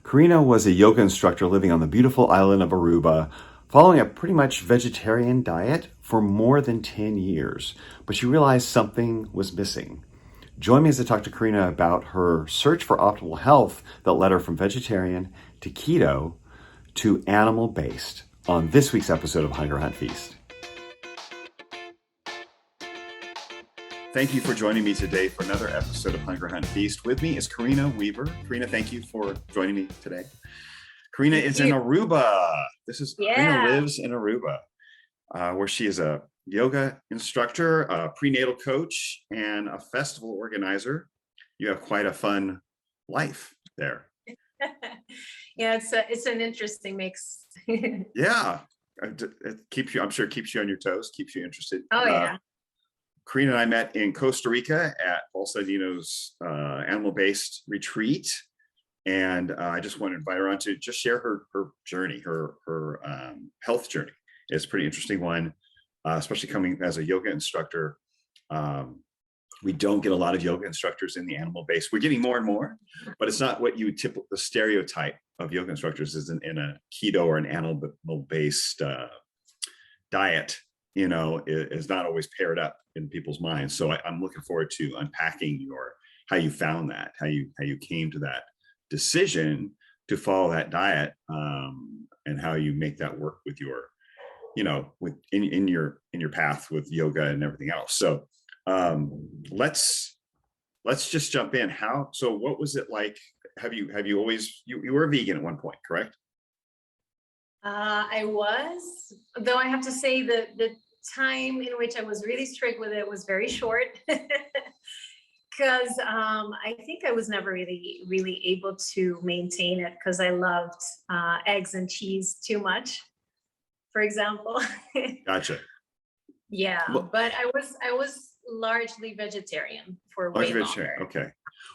Carina was a yoga instructor living on the beautiful island of Aruba, following a pretty much vegetarian diet for more than 10 years. But she realized something was missing. Join me as I talk to Carina about her search for optimal health that led her from vegetarian to keto to animal-based on this week's episode of Hunger Hunt Feast. Thank you for joining me today for another episode of Hunger Hunt Feast. With me is Carina Wever. Carina, thank you for joining me today. Carina is in Aruba. Carina lives in Aruba, where she is a yoga instructor, a prenatal coach, and a festival organizer. You have quite a fun life there. Yeah, it's an interesting mix. Yeah, it keeps you, I'm sure, keeps you on your toes, keeps you interested. Oh yeah. Karina and I met in Costa Rica at Balsadino's animal-based retreat. And I just want to invite her on to just share her journey, her health journey. It's a pretty interesting one, especially coming as a yoga instructor. We don't get a lot of yoga instructors in the animal-based. We're getting more and more, but it's not what you would typically, the stereotype of yoga instructors is in a keto or an animal-based diet, you know, is not always paired up in people's minds. So I'm looking forward to unpacking how you found that, how you came to that decision to follow that diet, and how you make that work with your, you know, with in your path with yoga and everything else. So let's just jump in. So what was it like? Have you always, you were a vegan at one point, correct? I was, though I have to say that the time in which I was really strict with it was very short. Because I think I was never really able to maintain it because I loved eggs and cheese too much, for example. Gotcha. Yeah, Well, but I was largely vegetarian for way longer. Okay.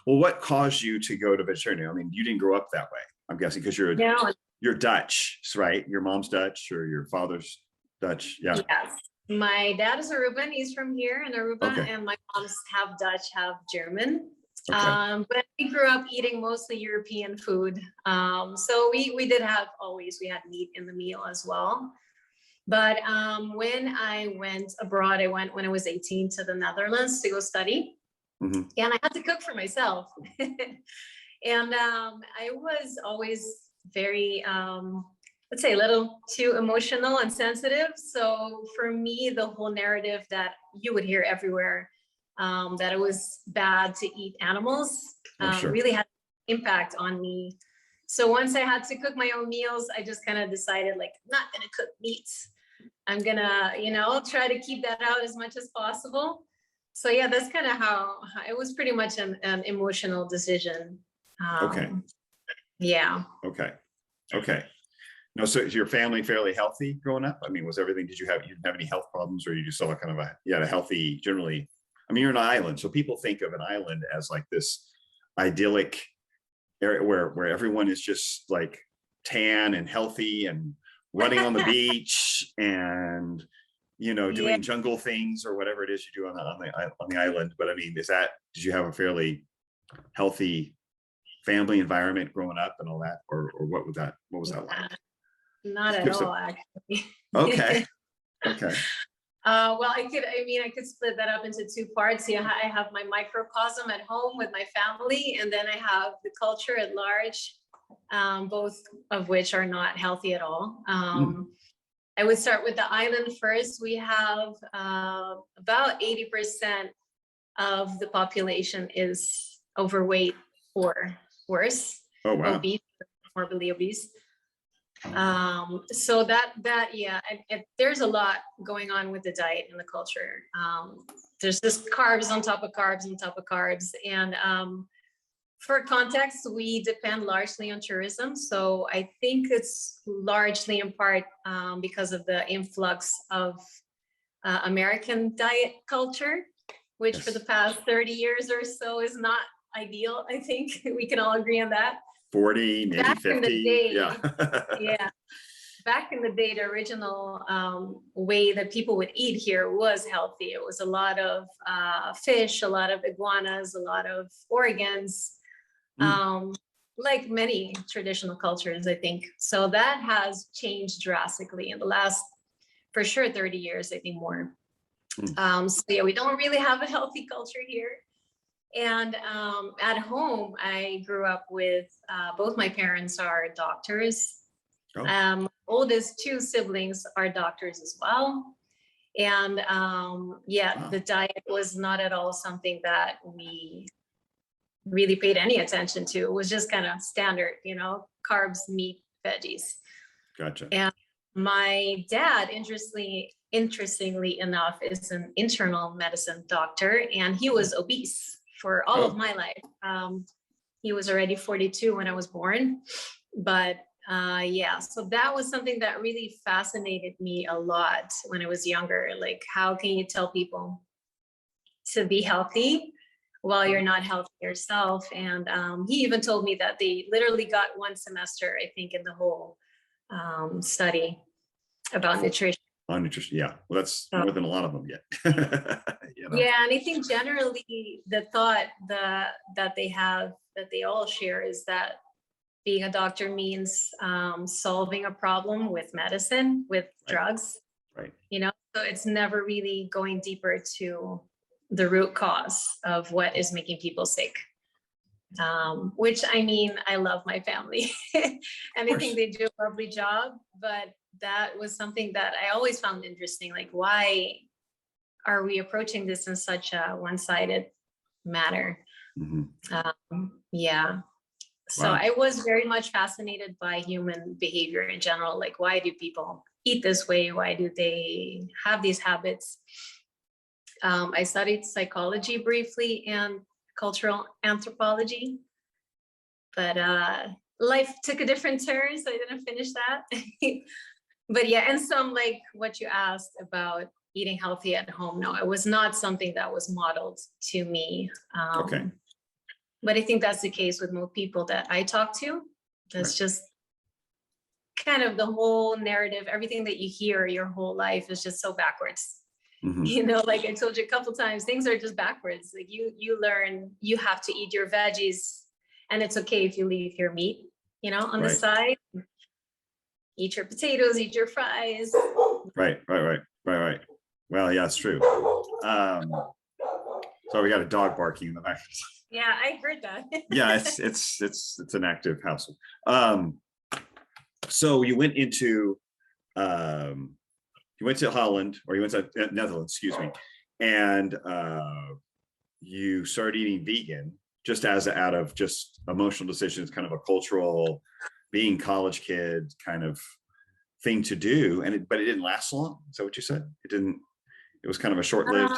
Well, what caused you to go to vegetarian? I mean, you didn't grow up that way, I'm guessing, because you're Dutch, right? Your mom's Dutch or your father's Dutch? Yeah. Yes. My dad is Aruban. He's from here in Aruba, Okay. and my mom's half Dutch, half German. Okay. But we grew up eating mostly European food. So we did have we had meat in the meal as well. But when I went abroad, I went when I was 18 to the Netherlands to go study. Mm-hmm. And I had to cook for myself. And I was always very, let's say, a little too emotional and sensitive. So for me, the whole narrative that you would hear everywhere, that it was bad to eat animals, Sure. really had an impact on me. So once I had to cook my own meals, I just kind of decided, like, I'm not going to cook meats. I'm going to, try to keep that out as much as possible. So yeah, that's kind of how it was, pretty much an emotional decision. Okay. Yeah. Okay. No, so is your family fairly healthy growing up? I mean, you didn't have any health problems, or you just saw kind of a healthy, generally? I mean, you're an island, so people think of an island as like this idyllic area where everyone is just like tan and healthy and running on the beach and, doing jungle things or whatever it is you do on the island. But I mean, did you have a fairly healthy family environment growing up and all that, or what was that like? Not at all, actually. Okay. Well, I could split that up into two parts. Yeah, I have my microcosm at home with my family, and then I have the culture at large, both of which are not healthy at all. I would start with the island first. We have about 80% of the population is overweight or worse. Oh, wow. Obese, morbidly obese. So there's a lot going on with the diet and the culture. There's just carbs on top of carbs on top of carbs. And for context, we depend largely on tourism. So I think it's largely in part because of the influx of American diet culture, which for the past 30 years or so is not ideal. I think we can all agree on that. 40, maybe back 50. In the day, yeah. Back in the day, the original way that people would eat here was healthy. It was a lot of fish, a lot of iguanas, a lot of organs. like many traditional cultures, I think. So that has changed drastically in the last, for sure, 30 years, I think more. So yeah, we don't really have a healthy culture here. And at home, I grew up with both my parents are doctors. Oldest two siblings are doctors as well. And the diet was not at all something that we really paid any attention to. It was just kind of standard, you know, carbs, meat, veggies. Gotcha. And my dad, interestingly enough, is an internal medicine doctor, and he was obese for all of my life. He was already 42 when I was born, but so that was something that really fascinated me a lot when I was younger. Like, how can you tell people to be healthy while you're not healthy yourself? And he even told me that they literally got one semester, I think, in the whole study about nutrition. On nutrition, yeah. Well, that's more than a lot of them yet. You know? Yeah, and I think generally the thought that they all share is that being a doctor means solving a problem with medicine, with drugs. Right. You know, so it's never really going deeper to the root cause of what is making people sick. Which, I mean, I love my family and I think they do a lovely job, but that was something that I always found interesting. Like, why are we approaching this in such a one-sided manner? So I was very much fascinated by human behavior in general. Like, why do people eat this way? Why do they have these habits? I studied psychology briefly and cultural anthropology, but life took a different turn, so I didn't finish that. But yeah, and some, like what you asked about eating healthy at home, no, it was not something that was modeled to me. But I think that's the case with most people that I talk to. That's just kind of the whole narrative. Everything that you hear your whole life is just so backwards. You know, like I told you a couple times, things are just backwards. Like you learn you have to eat your veggies, and it's okay if you leave your meat, you know, on the side. Eat your potatoes, eat your fries. Right. Well, yeah, it's true. So we got a dog barking in the back. Yeah, I heard that. Yeah, it's an active household. So you went into Holland, or you went to Netherlands, excuse me, and you started eating vegan just out of just emotional decisions, kind of a cultural, being college kid kind of thing to do, but it didn't last long. Is that what you said? It was kind of a short-lived.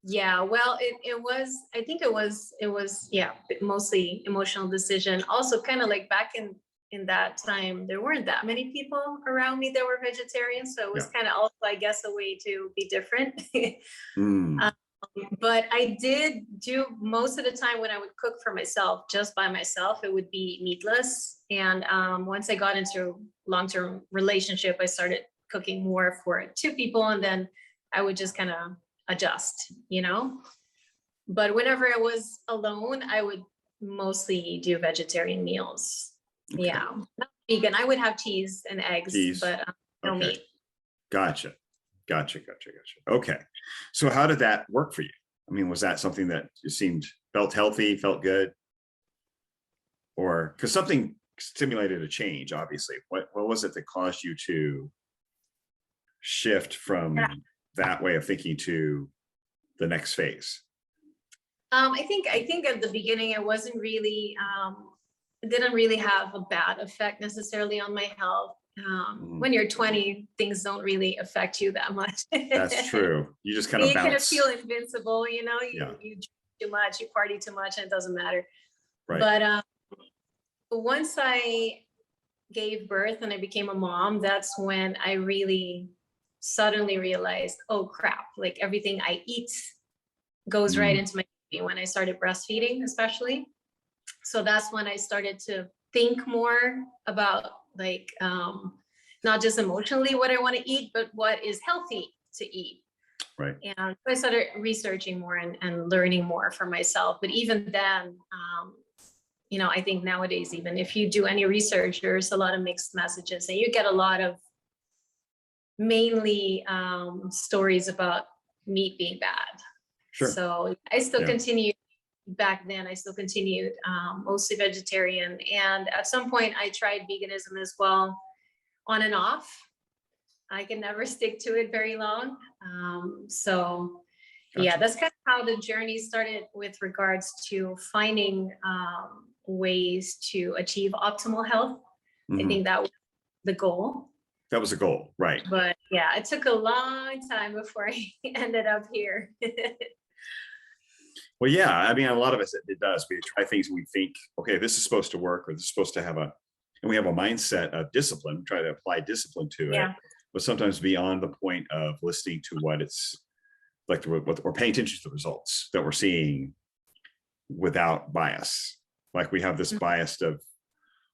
Yeah, well, it was, I think it was mostly emotional decision. Also, kind of like back in that time, there weren't that many people around me that were vegetarians. So it was kind of also, I guess, a way to be different. But I did do most of the time when I would cook for myself, just by myself, it would be meatless. And once I got into long-term relationship, I started cooking more for two people, and then I would just kind of adjust, you know. But whenever I was alone, I would mostly do vegetarian meals. Yeah, not vegan. I would have cheese and eggs, but no meat. Gotcha. Okay, so how did that work for you? I mean, was that something that you felt healthy, felt good, or because something stimulated a change? Obviously, what was it that caused you to shift from that way of thinking to the next phase? I think at the beginning, it wasn't really, it didn't really have a bad effect necessarily on my health. When you're 20, things don't really affect you that much. That's true. You just kind of bounce. You kind of feel invincible, you know, you drink too much, you party too much, and it doesn't matter. But once I gave birth and I became a mom, that's when I really suddenly realized, oh crap, like everything I eat goes right into my baby, when I started breastfeeding, especially. So that's when I started to think more about, like, not just emotionally what I want to eat, but what is healthy to eat. Right. And I started researching more and learning more for myself. But even then, I think nowadays, even if you do any research, there's a lot of mixed messages, and you get a lot of mainly stories about meat being bad. Sure. So I still continued back then. I still continued mostly vegetarian. And at some point I tried veganism as well, on and off. I can never stick to it very long. Yeah, that's kind of how the journey started with regards to finding ways to achieve optimal health. I think that was the goal. That was the goal, right? But yeah, it took a long time before I ended up here. Well, yeah, I mean, a lot of us, it does. We try things and we think, okay, this is supposed to work, or this is supposed to have and we have a mindset of discipline, try to apply discipline to it, but sometimes beyond the point of listening to what it's like, or paying attention to the results that we're seeing without bias. Like we have this bias of,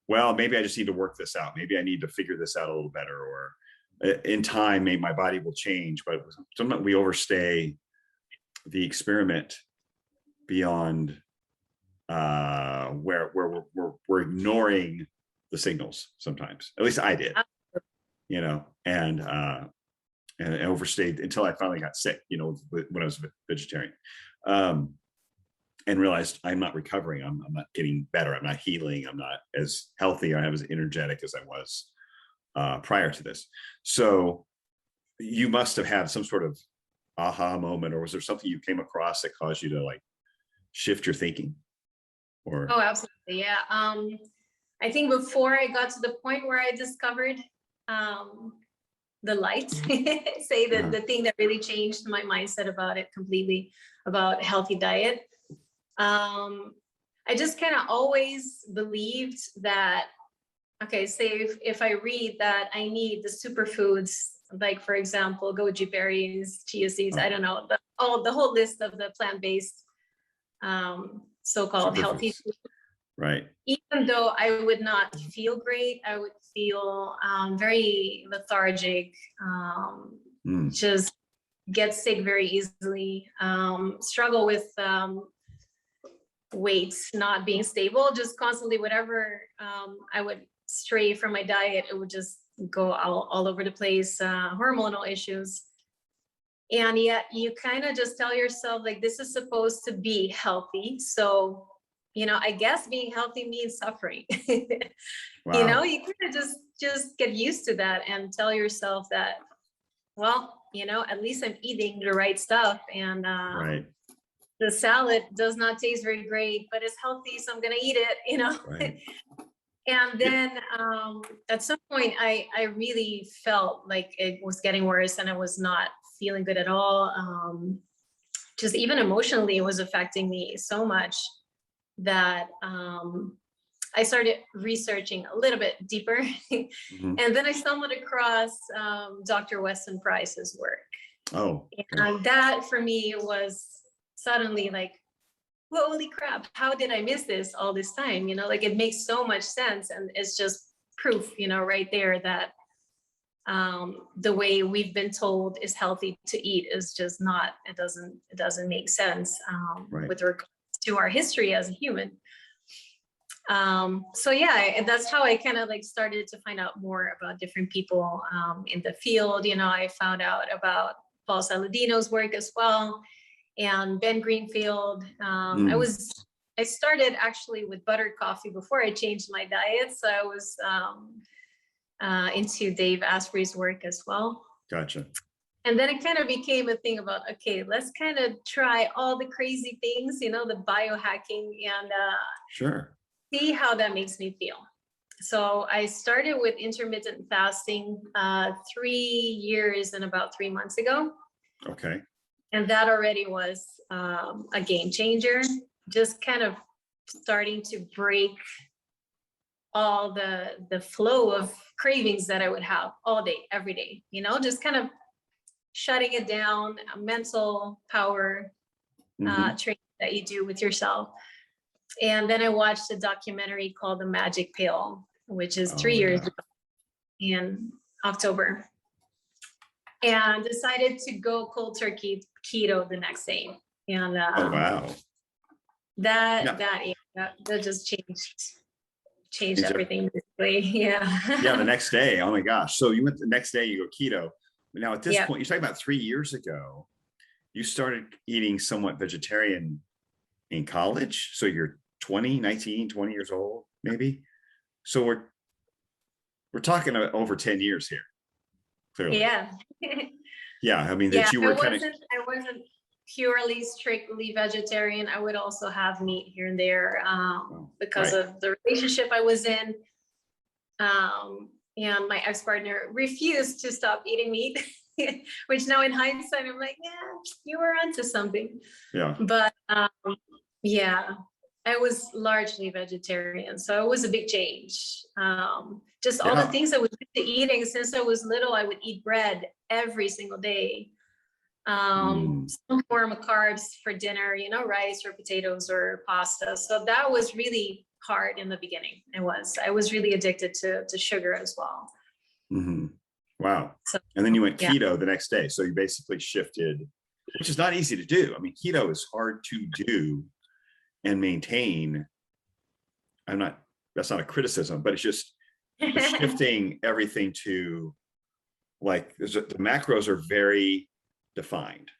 well, maybe I just need to work this out. Maybe I need to figure this out a little better, or in time, maybe my body will change. But sometimes we overstay the experiment beyond where we're ignoring the signals sometimes. At least I did, and overstayed until I finally got sick, when I was a vegetarian. And realized I'm not recovering. I'm not getting better. I'm not healing. I'm not as healthy. I'm as energetic as I was prior to this. So you must have had some sort of aha moment, or was there something you came across that caused you to like shift your thinking? Or oh, absolutely, yeah. I think before I got to the point where I discovered the light, say that the thing that really changed my mindset about it completely, about healthy diet. I just kind of always believed that, okay, say if I read that I need the superfoods, like for example, goji berries, chia seeds, I don't know, the whole list of the plant-based so-called healthy food. Right. Even though I would not feel great, I would feel very lethargic, just get sick very easily, struggle with weight not being stable, just constantly whatever I would stray from my diet, it would just go all over the place, hormonal issues. And yet you kind of just tell yourself like, this is supposed to be healthy. So, I guess being healthy means suffering. Wow. You kind of just get used to that and tell yourself that, well, at least I'm eating the right stuff. And Right. the salad does not taste very great, but it's healthy, so I'm gonna eat it, Right. And then at some point I really felt like it was getting worse and I was not feeling good at all. Just even emotionally, it was affecting me so much that I started researching a little bit deeper. And then I stumbled across Dr. Weston Price's work. Oh. And that for me was suddenly like, holy crap, how did I miss this all this time? Like it makes so much sense. And it's just proof, right there that the way we've been told is healthy to eat is just not, it doesn't make sense with regards to our history as a human. So yeah, and that's how I kind of like started to find out more about different people in the field. I found out about Paul Saladino's work as well, and Ben Greenfield. I started actually with buttered coffee before I changed my diet. So I was into Dave Asprey's work as well. Gotcha. And then it kind of became a thing about, okay, let's kind of try all the crazy things, the biohacking, and sure, see how that makes me feel. So I started with intermittent fasting 3 years and about 3 months ago. Okay. And that already was a game changer, just kind of starting to break all the flow of cravings that I would have all day, every day, just kind of shutting it down, a mental power training that you do with yourself. And then I watched a documentary called The Magic Pill, which is 3 years ago in October, and decided to go cold turkey keto the next day. And oh wow, that that just changed Changed everything basically. Yeah. Yeah, the next day. Oh my gosh. So you went the next day, you go keto. Now at this Yeah. point, you're talking about 3 years ago, you started eating somewhat vegetarian in college. So you're 20 years old, maybe. So we're talking about over 10 years here, clearly. Yeah. Yeah. I mean, Yeah, that you were kind of, I wasn't purely strictly vegetarian. I would also have meat here and there because right. of the relationship I was in. And my ex-partner refused to stop eating meat, which now in hindsight, I'm like, yeah, you were onto something. Yeah. But yeah, I was largely vegetarian. So it was a big change. Just all the things I was used to eating since I was little, I would eat bread every single day. Some form of carbs for dinner, you know, rice or potatoes or pasta. So that was really hard in the beginning. I was really addicted to sugar as well. Mm-hmm. Wow. So, and then you went keto the next day. So you basically shifted, which is not easy to do. I mean, keto is hard to do and maintain. That's not a criticism, but it's just shifting everything to like, the macros are very defined.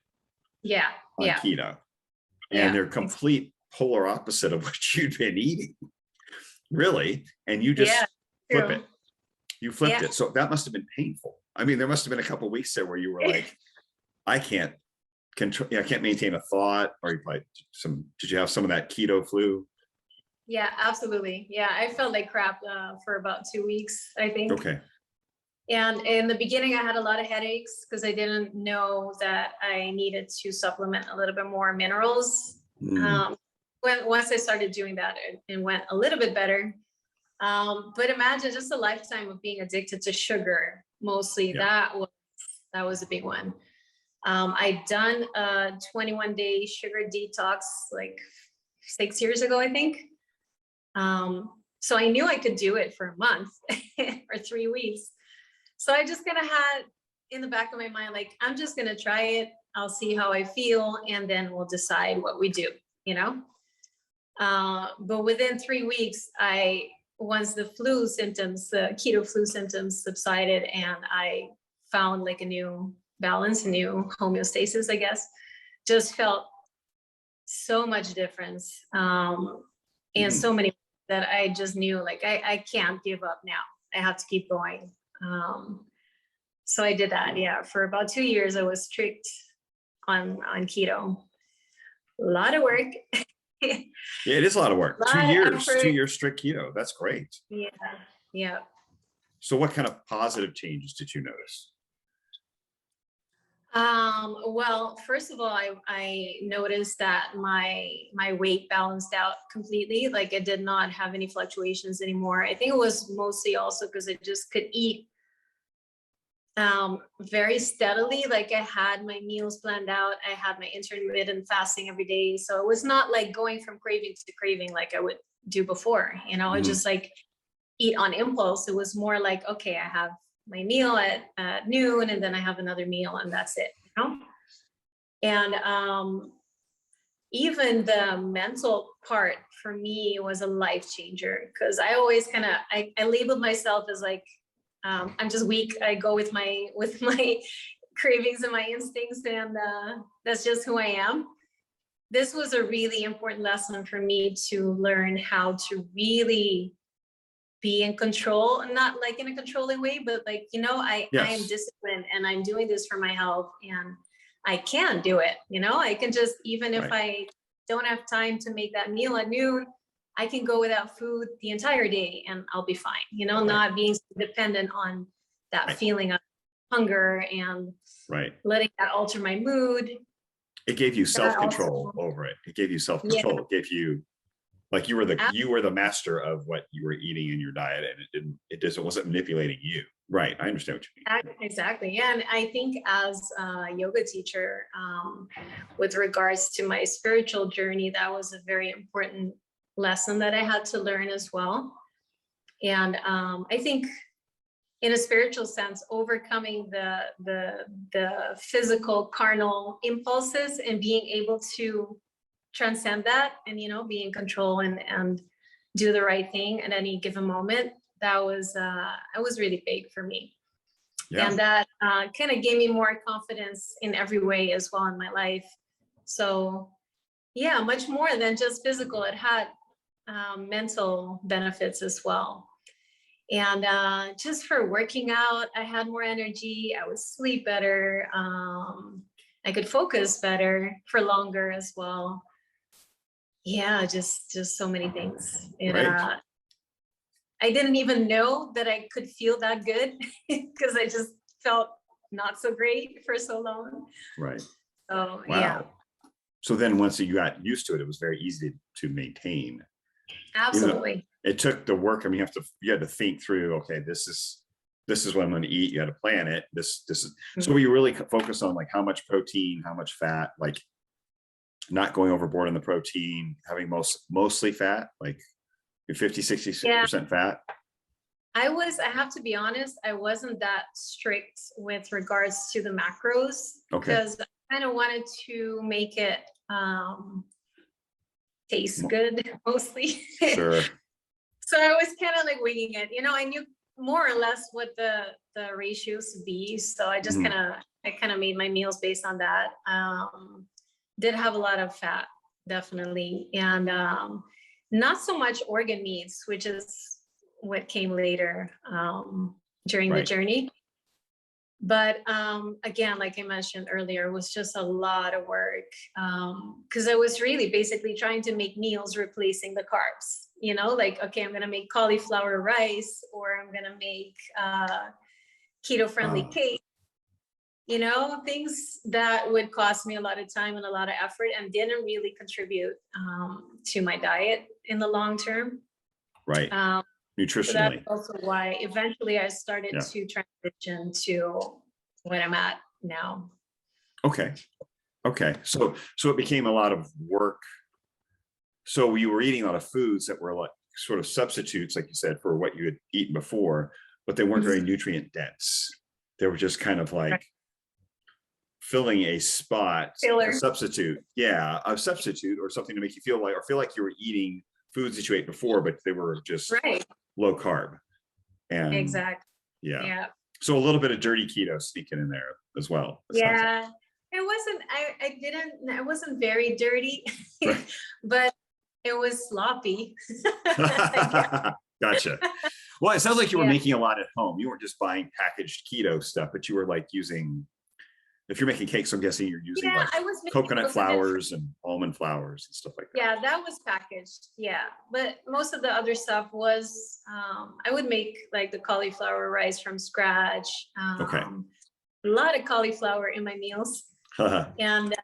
Yeah. On keto. And they're complete polar opposite of what you'd been eating. Really. And you just flip it. You flipped it. So that must have been painful. I mean, there must have been a couple of weeks there where you were like, I can't control, I can't maintain a thought. Or you like did you have some of that keto flu? Yeah, absolutely. Yeah, I felt like crap for about 2 weeks, I think. Okay. And in the beginning, I had a lot of headaches because I didn't know that I needed to supplement a little bit more minerals. Once I started doing that, it went a little bit better. But imagine just a lifetime of being addicted to sugar. Mostly that was a big one. I'd done a 21-day sugar detox like 6 years ago, I think. So I knew I could do it for a month or 3 weeks. So I just kind of had in the back of my mind, like, I'm just going to try it. I'll see how I feel. And then we'll decide what we do, you know? But within 3 weeks, once the keto flu symptoms subsided and I found like a new balance, a new homeostasis, I guess, just felt so much difference. And so many that I just knew like, I can't give up now. I have to keep going. So I did that. Yeah. For about 2 years, I was strict on keto. A lot of work. Yeah, it is a lot of work. 2 years, effort. 2 years strict keto. That's great. Yeah. Yeah. So what kind of positive changes did you notice? Well, first of all, I noticed that my weight balanced out completely. Like I did not have any fluctuations anymore. I think it was mostly also because I just could eat very steadily. Like I had my meals planned out. I had my intermittent fasting every day. So it was not like going from craving to craving like I would do before, you know, just like eat on impulse. It was more like, okay, I have my meal at noon and then I have another meal and that's it, you know? And even the mental part for me was a life changer because I always kind of, I labeled myself as like, I'm just weak. I go with my cravings and my instincts, and that's just who I am. This was a really important lesson for me to learn how to really be in control, not like in a controlling way, but like, you know, I am disciplined and I'm doing this for my health and I can do it. You know, I can just, even if I don't have time to make that meal at noon, I can go without food the entire day and I'll be fine, you know, not being dependent on that feeling of hunger and letting that alter my mood. It gave you self-control over it. It gave you self-control. It gave you, like you were the master of what you were eating in your diet, and it wasn't manipulating you. Right. I understand what you mean. Exactly. Yeah. And I think as a yoga teacher, with regards to my spiritual journey, that was a very important lesson that I had to learn as well. And I think in a spiritual sense, overcoming the physical carnal impulses and being able to transcend that and, you know, be in control and do the right thing at any given moment, that was really big for me. Yeah. And that kind of gave me more confidence in every way as well in my life. So yeah, much more than just physical. It had mental benefits as well. And just for working out, I had more energy. I would sleep better. I could focus better for longer as well. Yeah, just so many things. And Right. I didn't even know that I could feel that good because I just felt not so great for so long. Right. So Wow. yeah, So then once you got used to it, it was very easy to maintain. absolutely. It took the work. I mean, you had to think through, okay, this is what I'm going to eat. You had to plan it. This is, so were you really focused on like how much protein, how much fat, like not going overboard on the protein, having mostly fat, like 50-60% fat? I have to be honest, I wasn't that strict with regards to the macros because I kind of wanted to make it taste good mostly. Sure. So I was kind of like winging it. You know, I knew more or less what the ratios would be. So I just kind of made my meals based on that. Did have a lot of fat, definitely. And not so much organ meats, which is what came later during the journey. But again, like I mentioned earlier, it was just a lot of work because I was really basically trying to make meals replacing the carbs. You know, like, okay, I'm going to make cauliflower rice, or I'm going to make keto-friendly cake. You know, things that would cost me a lot of time and a lot of effort and didn't really contribute to my diet in the long term. Right. Nutritionally. So that's also why eventually I started to transition to what I'm at now. Okay. So it became a lot of work. So you were eating a lot of foods that were like sort of substitutes, like you said, for what you had eaten before, but they weren't very nutrient dense. They were just kind of like filling a spot, a substitute. Yeah, a substitute or something to make you feel like you were eating foods that you ate before, but they were just low carb. And exactly. Yeah. So a little bit of dirty keto sneaking in there as well. Yeah. It wasn't, I wasn't very dirty, but it was sloppy. Gotcha. Well, it sounds like you were making a lot at home. You weren't just buying packaged keto stuff, but you were like using, if you're making cakes, I'm guessing you're using like coconut flours and almond flours and stuff like that. Yeah, that was packaged. Yeah. But most of the other stuff was, I would make like the cauliflower rice from scratch. A lot of cauliflower in my meals. And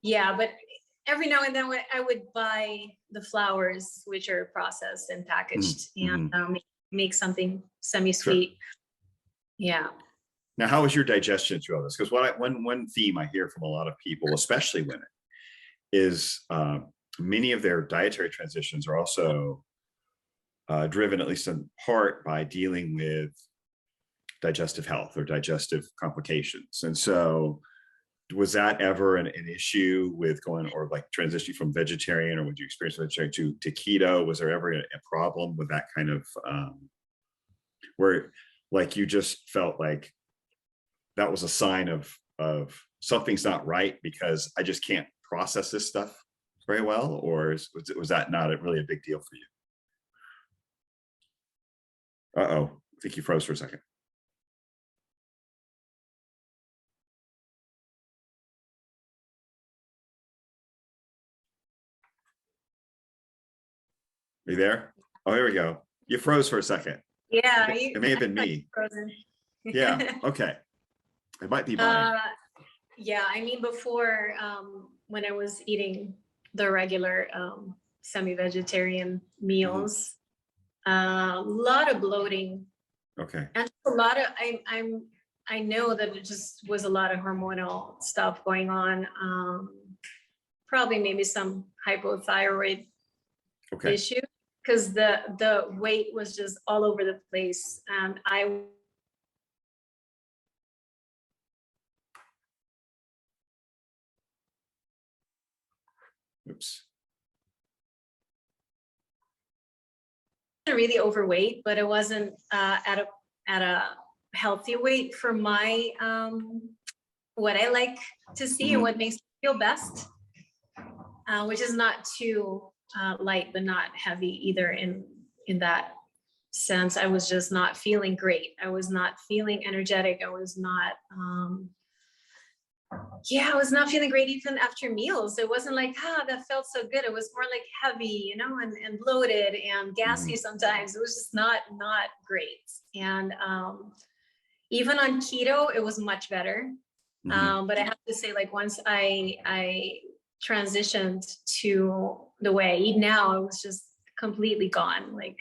but every now and then I would buy the flours, which are processed and packaged, and make something semi-sweet. Yeah. Now, how was your digestion through all this? Because one theme I hear from a lot of people, especially women, is many of their dietary transitions are also driven, at least in part, by dealing with digestive health or digestive complications. And so was that ever an issue with going, or like transitioning from vegetarian, or would you experience vegetarian to keto? Was there ever a problem with that kind of, where like you just felt like that was a sign of something's not right because I just can't process this stuff very well? Or was that not really a big deal for you? Uh-oh, I think you froze for a second. Are you there? Oh, here we go. You froze for a second. Yeah. It may have been me. Yeah. Okay. It might be mine. Yeah. I mean, before, when I was eating the regular semi-vegetarian meals, a lot of bloating. Okay. And a lot of, I know that it just was a lot of hormonal stuff going on. Probably maybe some hypothyroid issue, because the weight was just all over the place. And Oops. really overweight, but it wasn't at a healthy weight for my what I like to see and what makes me feel best, which is not too light, but not heavy either in that sense. I was just not feeling great. I was not feeling energetic. I was not, I was not feeling great even after meals. It wasn't like, that felt so good. It was more like heavy, and bloated and gassy sometimes. It was just not great. And even on keto, it was much better. But I have to say, like, once I transitioned to the way I eat now, it was just completely gone. Like,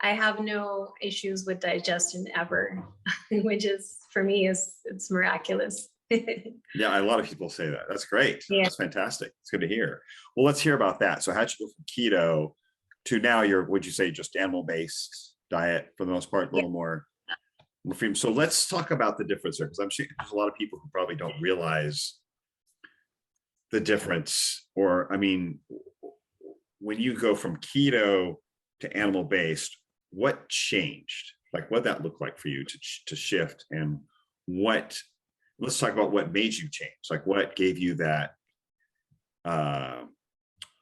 I have no issues with digestion ever, which is, for me, it's miraculous. Yeah, a lot of people say that. That's great. Yeah. That's fantastic. It's good to hear. Well, let's hear about that. So how'd you go from keto to now would you say just animal-based diet for the most part, a little more freedom? So let's talk about the difference there, because I'm sure there's a lot of people who probably don't realize the difference. Or, I mean, when you go from keto to animal-based, what changed? Like, what that looked like for you to shift, and let's talk about what made you change. Like, what gave you that,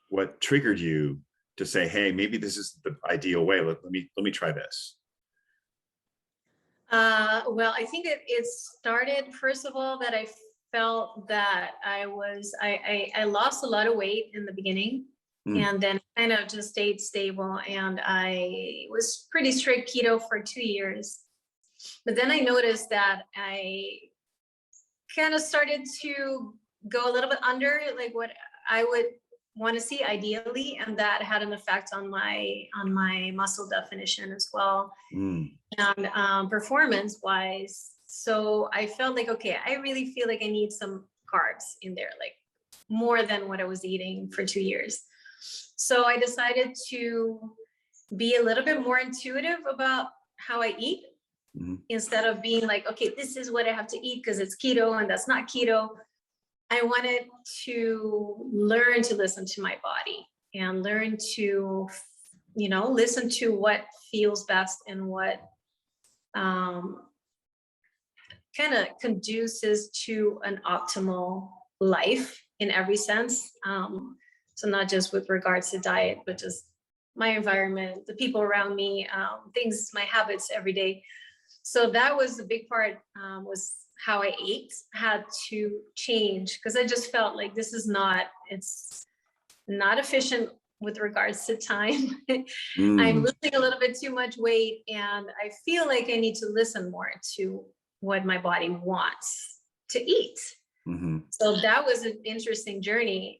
what triggered you to say, hey, maybe this is the ideal way. Let me try this. Well, I think it started, first of all, that I felt that I lost a lot of weight in the beginning, and then kind of just stayed stable. And I was pretty strict keto for 2 years. But then I noticed that I kind of started to go a little bit under, like, what I would want to see ideally, and that had an effect on my muscle definition as well, and performance wise. So I felt like, okay, I really feel like I need some carbs in there, like more than what I was eating for 2 years. So I decided to be a little bit more intuitive about how I eat, instead of being like, okay, this is what I have to eat because it's keto and that's not keto. I wanted to learn to listen to my body and learn to, listen to what feels best and what kind of conduces to an optimal life in every sense. So not just with regards to diet, but just my environment, the people around me, things, my habits every day. So that was a big part, was how I ate had to change, because I just felt like it's not efficient with regards to time. I'm losing a little bit too much weight, and I feel like I need to listen more to what my body wants to eat. So that was an interesting journey.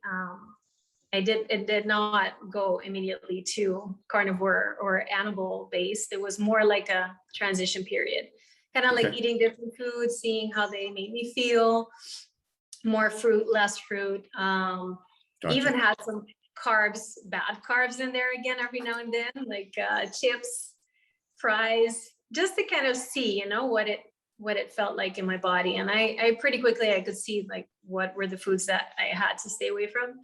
It did not go immediately to carnivore or animal based. It was more like a transition period, kind of like eating different foods, seeing how they made me feel, more fruit, less fruit. Gotcha. Even had some carbs, bad carbs in there again every now and then, like chips, fries, just to kind of see, what it felt like in my body. And I pretty quickly, I could see like what were the foods that I had to stay away from.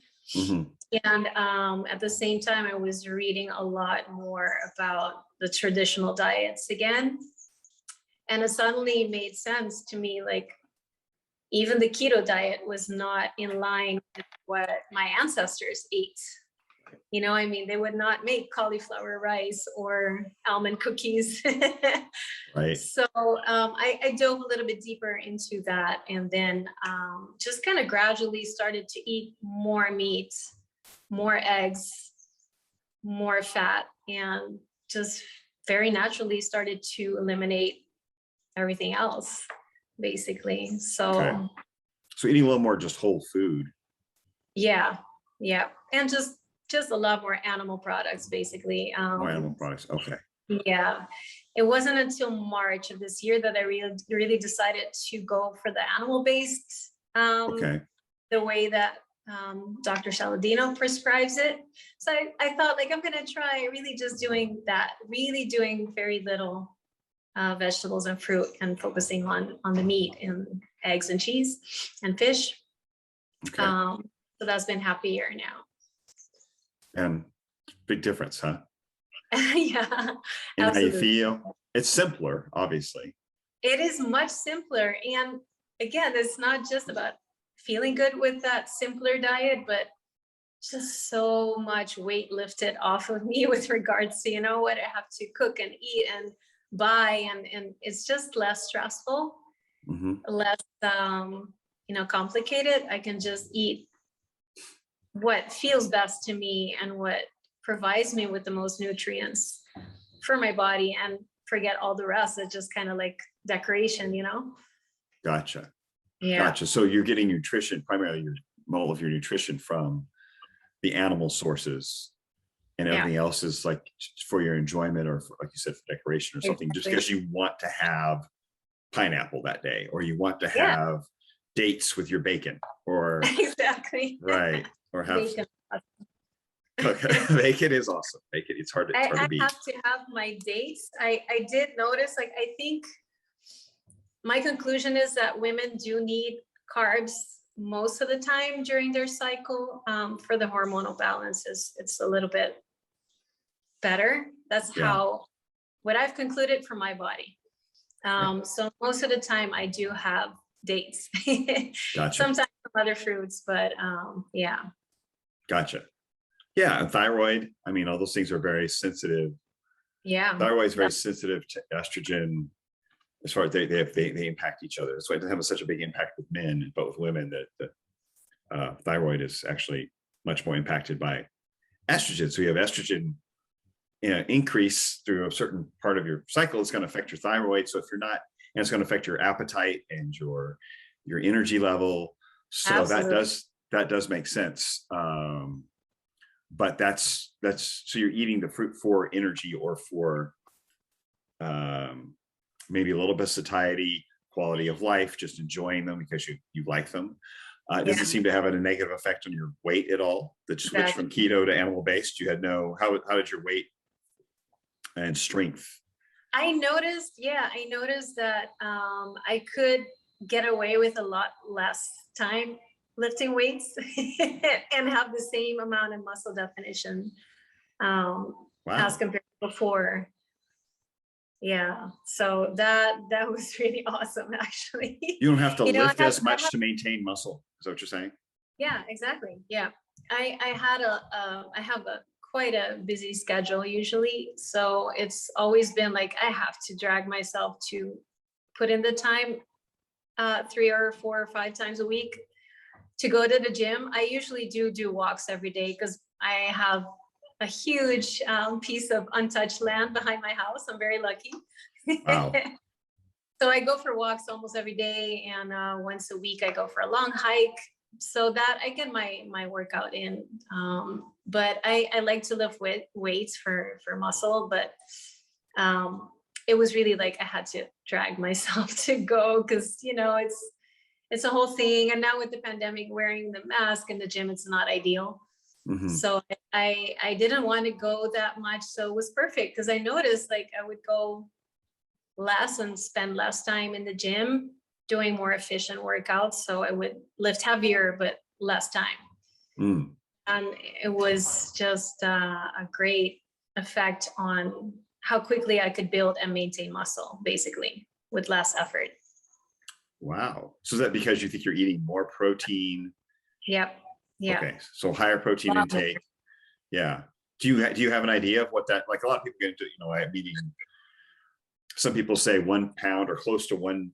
And at the same time, I was reading a lot more about the traditional diets again. And it suddenly made sense to me, like, even the keto diet was not in line with what my ancestors ate. They would not make cauliflower rice or almond cookies. Right. So I dove a little bit deeper into that, and then just kind of gradually started to eat more meat, more eggs, more fat, and just very naturally started to eliminate everything else, basically. So eating a little more just whole food. Yeah. And just a lot more animal products, basically. More animal products. Okay. Yeah. It wasn't until March of this year that I really decided to go for the animal-based, the way that Dr. Saladino prescribes it. So I thought, like, I'm going to try really just doing that, really doing very little vegetables and fruit, and focusing on the meat and eggs and cheese and fish. So that's been half a year now. And big difference, huh? Yeah, and how you absolutely. feel. It's simpler, obviously. It is much simpler. And again, it's not just about feeling good with that simpler diet, but just so much weight lifted off of me with regards to, you know, what I have to cook and eat and buy. And it's just less stressful, Hmm. less, you know, complicated. I can just eat what feels best to me and what provides me with the most nutrients for my body and forget all the rest. It's just kind of like decoration, you know? Gotcha. Yeah. Gotcha. So you're getting nutrition, primarily all of your nutrition from the animal sources, and Yeah. everything else is like for your enjoyment, or for, like you said, for decoration or something, just because you want to have pineapple that day, or you want to Yeah. have dates with your bacon, or Exactly. right, or have Bacon. bacon is awesome. Bacon, it's hard I to beat. have to have my dates. I did notice, like, I think my conclusion is that women do need carbs most of the time during their cycle, for the hormonal balance. It's a little bit better. That's Yeah. how, what I've concluded for my body. Yeah. So most of the time I do have dates. Gotcha. Sometimes some other fruits, but yeah. Gotcha. Yeah, and thyroid, I mean, all those things are very sensitive. Yeah. Thyroid is very sensitive to estrogen, as far as they impact each other. That's why it doesn't have such a big impact with men, but with women, that thyroid is actually much more impacted by estrogen. So you have estrogen, you know, increase through a certain part of your cycle. It's going to affect your thyroid. So if you're not, and it's going to affect your appetite and your energy level. So Absolutely. that does make sense. But that's so you're eating the fruit for energy, or for maybe a little bit of satiety, quality of life, just enjoying them because you like them. It doesn't seem to have a negative effect on your weight at all. The switch from keto to animal based, you had no, how did your weight and strength? I noticed that I could get away with a lot less time lifting weights and have the same amount of muscle definition as compared to before. Yeah, so that was really awesome, actually. You don't have to lift as much to maintain muscle. Is that what you're saying? Yeah, exactly. Yeah, I have quite a busy schedule usually, so it's always been like I have to drag myself to put in the time 3 or 4 or 5 times a week to go to the gym. I usually do walks every day because I have a huge piece of untouched land behind my house. I'm very lucky. Wow. So I go for walks almost every day, and once a week I go for a long hike, so that I get my workout in. But I like to lift weights for muscle, but it was really like I had to drag myself to go, because you know it's a whole thing. And now with the pandemic, wearing the mask in the gym, it's not ideal. Mm-hmm. So I didn't want to go that much. So it was perfect, because I noticed like I would go less and spend less time in the gym doing more efficient workouts. So I would lift heavier, but less time. Mm. And it was just a great effect on how quickly I could build and maintain muscle, basically, with less effort. Wow. So is that because you think you're eating more protein? Yep. Yeah. Okay. So higher protein intake. Yeah. Do you have an idea of what that, like a lot of people get into, you know, I'm eating, some people say 1 pound or close to 1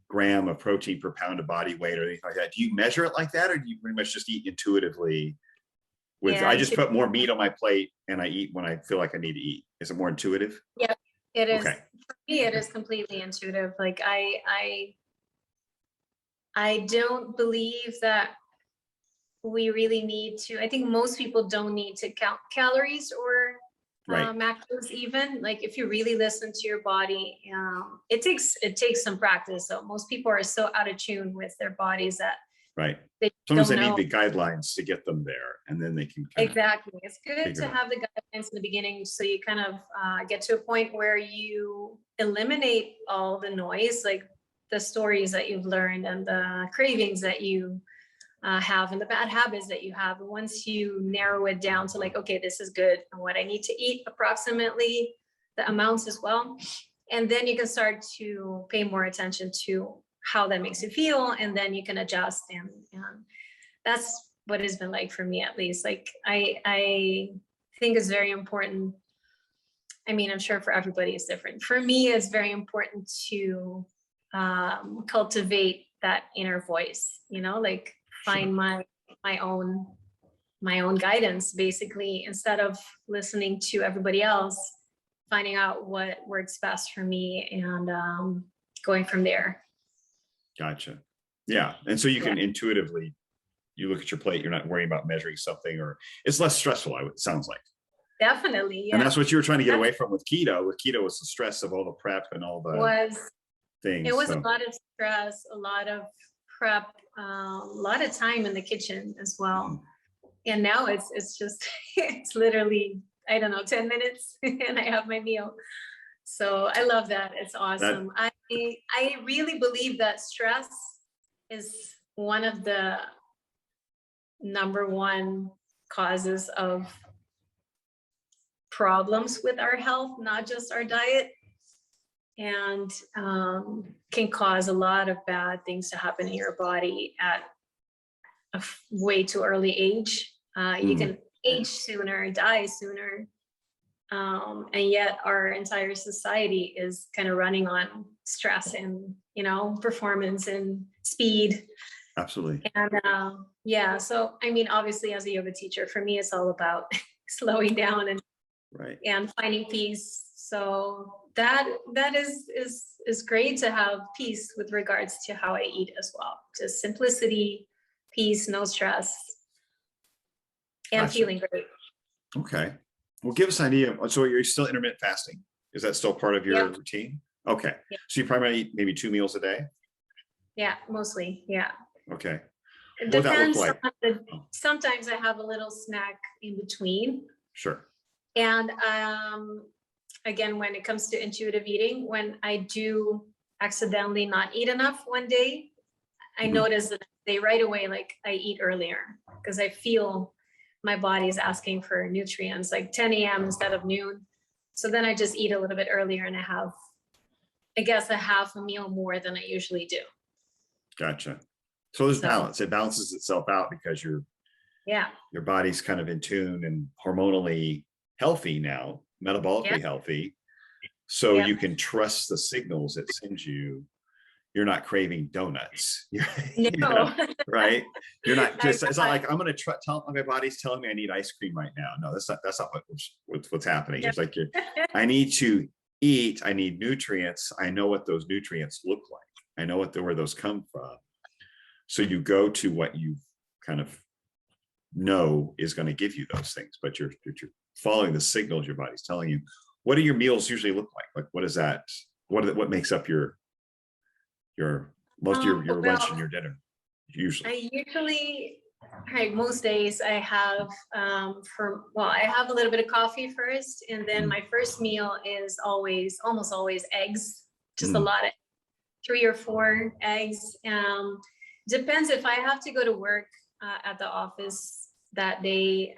gram of protein per pound of body weight or anything like that. Do you measure it like that, or do you pretty much just eat intuitively? I just put more meat on my plate and I eat when I feel like I need to eat. Is it more intuitive? Yeah, it is. Okay. For me, it is completely intuitive. Like I don't believe that we really need to. I think most people don't need to count calories or macros even. Like if you really listen to your body, it takes some practice. So most people are so out of tune with their bodies that sometimes they need the guidelines to get them there, and then they can exactly. It's good to have the guidelines in the beginning, so you kind of get to a point where you eliminate all the noise, like the stories that you've learned and the cravings that you have and the bad habits that you have. And once you narrow it down to like, okay, this is good and what I need to eat approximately, the amounts as well. And then you can start to pay more attention to how that makes you feel. And then you can adjust. And that's what it's been like for me, at least. Like, I think it's very important. I mean, I'm sure for everybody it's different. For me, it's very important to cultivate that inner voice, you know, like find my own guidance, basically, instead of listening to everybody else, finding out what works best for me and going from there. Gotcha. Yeah. And so you can intuitively, you look at your plate, you're not worrying about measuring something, or it's less stressful, it sounds like. Definitely. Yeah. And that's what you were trying to get away from with keto. With keto, was the stress of all the prep and all the things. It was a lot of stress, a lot of prep, a lot of time in the kitchen as well. And now it's just, it's literally, I don't know, 10 minutes and I have my meal. So I love that. It's awesome. I really believe that stress is one of the #1 causes of problems with our health, not just our diet, and can cause a lot of bad things to happen in your body at a way too early age. You can age sooner, die sooner. And yet our entire society is kind of running on stress and, you know, performance and speed. Absolutely. And yeah, so I mean, obviously as a yoga teacher, for me, it's all about slowing down and finding peace. So that is great to have peace with regards to how I eat as well. Just simplicity, peace, no stress, and feeling great. Okay. Well, give us an idea. So you're still intermittent fasting. Is that still part of your routine? Okay. Yeah. So you primarily eat maybe 2 meals a day? Yeah, mostly. Yeah. Okay. It depends on sometimes I have a little snack in between. Sure. And again, when it comes to intuitive eating, when I do accidentally not eat enough one day, I notice that they right away, like I eat earlier because I feel my body is asking for nutrients, like 10 a.m. instead of noon. So then I just eat a little bit earlier and I have, I guess, a half a meal more than I usually do. Gotcha. So there's balance. It balances itself out because your body's kind of in tune and hormonally healthy now, metabolically healthy. So you can trust the signals it sends you. You're not craving donuts. Right? You're not just, it's not like I'm going to tell my body's telling me I need ice cream right now. No, that's not what's happening. It's like I need to eat, I need nutrients. I know what those nutrients look like. I know where those come from. So you go to what you kind of know is going to give you those things, but you're following the signals your body's telling you. What do your meals usually look like? Like, what is that? What makes up your lunch and your dinner usually? Most days I have I have a little bit of coffee first, and then my first meal is almost always eggs, just a lot of 3 or 4 eggs. Depends if I have to go to work at the office that day,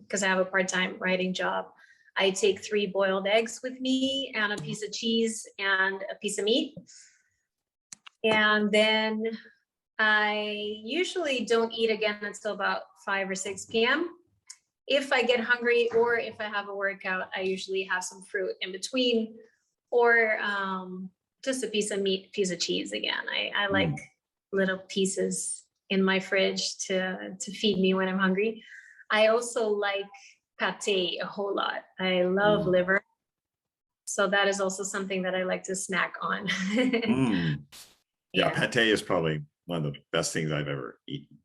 because I have a part-time writing job. I take 3 boiled eggs with me and a piece of cheese and a piece of meat. And then I usually don't eat again until about 5 or 6 p.m. If I get hungry or if I have a workout, I usually have some fruit in between, or just a piece of meat, piece of cheese again. I like little pieces in my fridge to feed me when I'm hungry. I also like pate a whole lot. I love liver. So that is also something that I like to snack on. Yeah, pate is probably one of the best things I've ever eaten.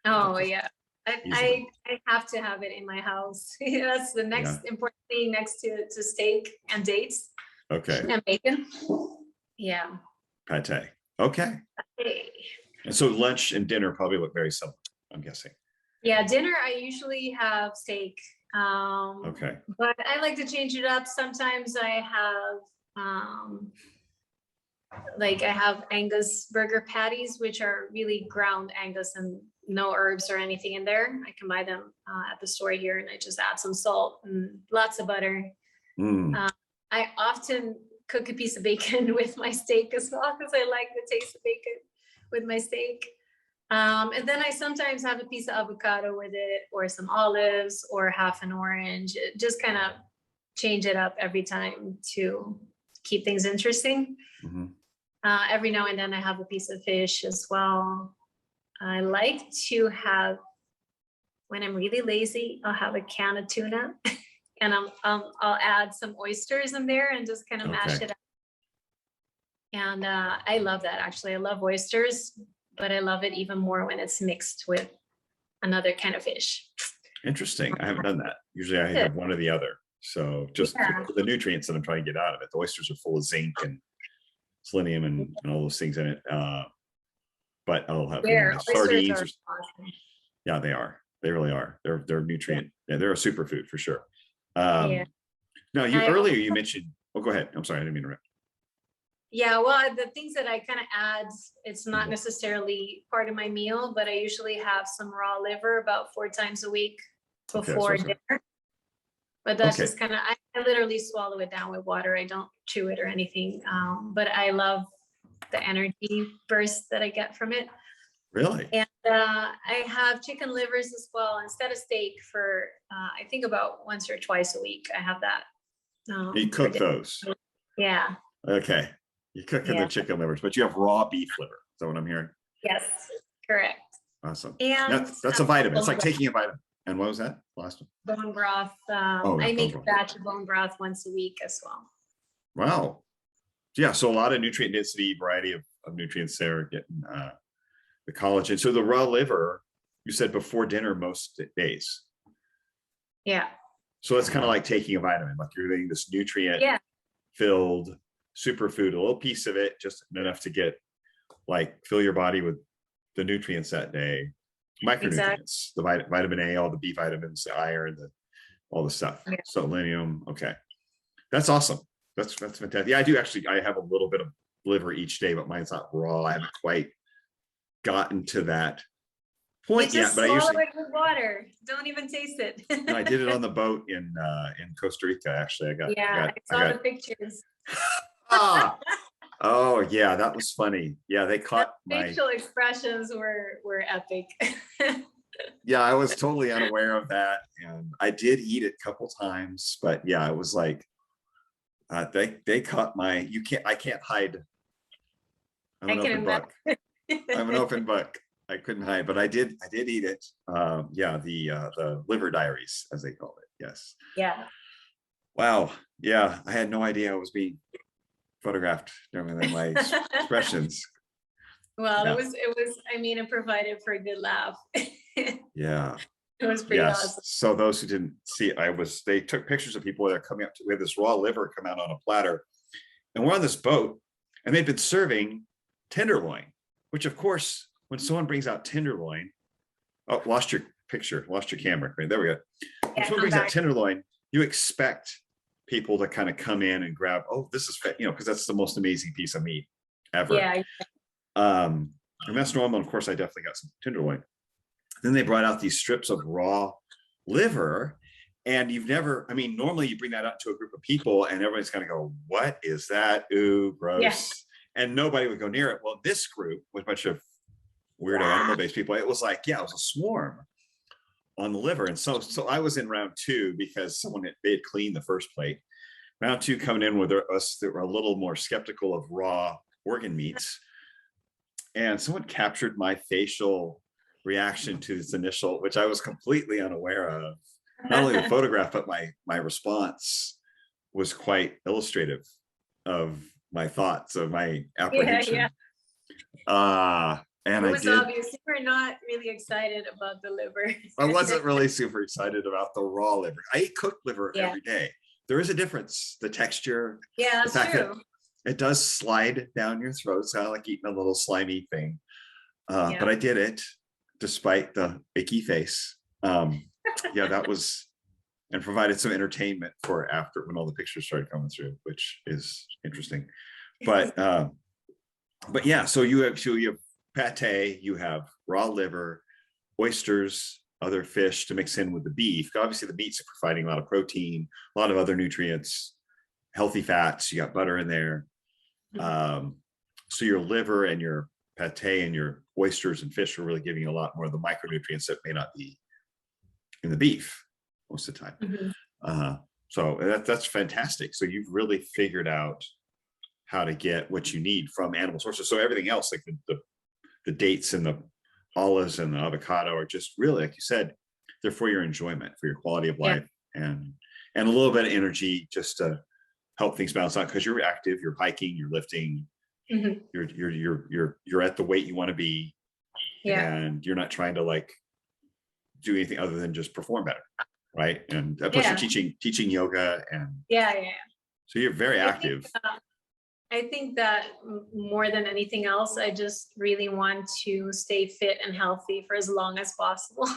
Oh yeah, I have to have it in my house. That's the next important thing next to steak and dates. Okay. And bacon. Yeah. Pate. Okay. Pate. And so lunch and dinner probably look very similar, I'm guessing. Yeah, dinner I usually have steak. Okay. But I like to change it up. Sometimes I have I have Angus burger patties, which are really ground Angus and no herbs or anything in there. I can buy them at the store here, and I just add some salt and lots of butter. I often cook a piece of bacon with my steak as well, because I like the taste of bacon with my steak. And then I sometimes have a piece of avocado with it, or some olives, or half an orange. Just kind of change it up every time to keep things interesting. Every now and then I have a piece of fish as well. I like to have, when I'm really lazy, I'll have a can of tuna and I'll add some oysters in there and just kind of mash it up. And I love that, actually. I love oysters, but I love it even more when it's mixed with another kind of fish. Interesting. I haven't done that. Usually I have one or the other. So just the nutrients that I'm trying to get out of it. The oysters are full of zinc and selenium and all those things in it. But I'll have sardines. Awesome. Yeah, they are. They really are. They're nutrient. Yeah, they're a superfood for sure. Now, earlier you mentioned. Oh, go ahead. I'm sorry, I didn't mean to interrupt. Yeah, well, the things that I kind of add, it's not necessarily part of my meal, but I usually have some raw liver about 4 times a week before dinner. But that's just kind of, I literally swallow it down with water. I don't chew it or anything. But I love the energy burst that I get from it. Really? And I have chicken livers as well, instead of steak, for I think about once or twice a week. I have that. You cook those? Yeah. Okay. You cook in the chicken livers, but you have raw beef liver. Is that what I'm hearing? Yes, correct. Awesome. And that's a vitamin. It's like taking a vitamin. And what was that last one? Bone broth. I make a batch of bone broth once a week as well. Wow. Yeah. So a lot of nutrient density, variety of nutrients there, getting the collagen. So the raw liver, you said before dinner most days. Yeah. So it's kind of like taking a vitamin, like you're getting this nutrient filled superfood, a little piece of it, just enough to get, like, fill your body with the nutrients that day, micronutrients, the vitamin A, all the B vitamins, the iron, all the stuff, selenium. Okay, that's awesome. That's fantastic. Yeah, I have a little bit of liver each day, but mine's not raw. I haven't quite gotten to that point yet, but I usually it with water. Don't even taste it. I did it on the boat in Costa Rica. Actually, I saw the pictures. Oh yeah, that was funny. Yeah, they caught my facial expressions were epic. Yeah, I was totally unaware of that, and I did eat it a couple times, but yeah, it was like they caught my. I can't hide. I'm an open book. I'm an open book. I couldn't hide, but I did eat it. The liver diaries, as they call it. Yes. Yeah. Wow. Yeah, I had no idea I was being photographed during my expressions. Well, it was. I mean, it provided for a good laugh. Yeah. It was pretty awesome. So those who didn't see it, they took pictures of people that are coming up to, we have this raw liver come out on a platter, and we're on this boat, and they've been serving tenderloin, which of course, when someone brings out tenderloin, lost your camera. Right, there we go. When someone brings out tenderloin, you expect people to kind of come in and grab, this is, because that's the most amazing piece of meat ever. Yeah. And that's normal. Of course, I definitely got some tenderloin. Then they brought out these strips of raw liver, and normally you bring that out to a group of people and everybody's going to go, what is that? Ooh, gross. Yeah. And nobody would go near it. Well, this group with a bunch of weirdo animal-based people, it was like, it was a swarm on the liver. And so I was in round 2 because they had cleaned the first plate. Round 2 coming in with us that were a little more skeptical of raw organ meats. And someone captured my facial reaction to this initial, which I was completely unaware of. Not only the photograph, but my response was quite illustrative of my thoughts, of my apprehension. And it was obvious you were not really excited about the liver. I wasn't really super excited about the raw liver. I eat cooked liver every day. There is a difference. The texture. Yeah, that's true. It does slide down your throat. So I like eating a little slimy thing. But I did it despite the icky face. That was, and provided some entertainment for after when all the pictures started coming through, which is interesting. But yeah, so you have pate, you have raw liver, oysters, other fish to mix in with the beef. Obviously the meats are providing a lot of protein, a lot of other nutrients, healthy fats, you got butter in there. So your liver and your pate and your oysters and fish are really giving you a lot more of the micronutrients that may not be in the beef most of the time. So that's fantastic. So you've really figured out how to get what you need from animal sources. So everything else, like the dates and the olives and the avocado, are just really, like you said, they're for your enjoyment, for your quality of life, and a little bit of energy just to help things balance out, because you're active, you're hiking, you're lifting, you're at the weight you want to be, and you're not trying to like do anything other than just perform better, right? And plus you're teaching yoga, and so you're very active. I think that more than anything else, I just really want to stay fit and healthy for as long as possible.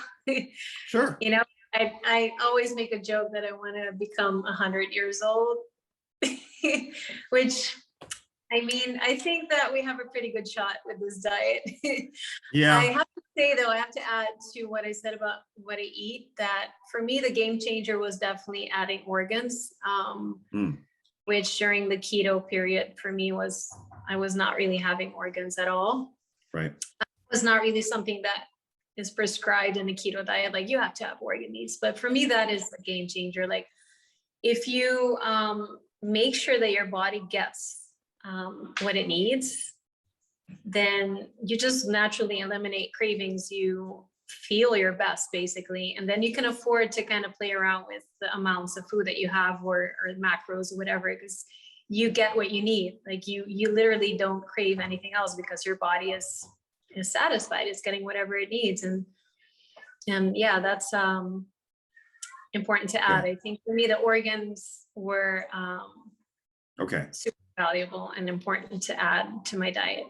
Sure. You know, I always make a joke that I want to become 100 years old, which, I mean, I think that we have a pretty good shot with this diet. Yeah. I have to say, though, I have to add to what I said about what I eat, that for me, the game changer was definitely adding organs. Which during the keto period for me I was not really having organs at all. Right. It was not really something that is prescribed in the keto diet. Like, you have to have organ needs. But for me, that is a game changer. Like, if you make sure that your body gets what it needs, then you just naturally eliminate cravings. You feel your best, basically, and then you can afford to kind of play around with the amounts of food that you have, or macros or whatever, because you get what you need. Like, you literally don't crave anything else, because your body is satisfied, it's getting whatever it needs. And yeah, that's important to add. I think for me, the organs were super valuable and important to add to my diet.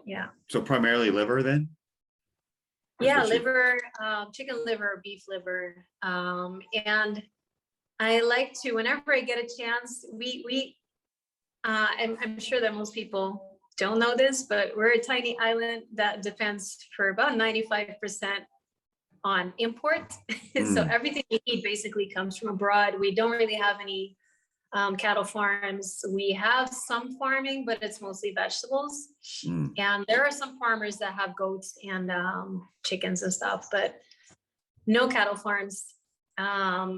So primarily liver then? Liver, chicken liver, beef liver. And I like to, whenever I get a chance, I'm sure that most people don't know this, but we're a tiny island that depends for about 95% on import. So everything we eat basically comes from abroad. We don't really have any cattle farms. We have some farming, but it's mostly vegetables. And there are some farmers that have goats and chickens and stuff, but no cattle farms.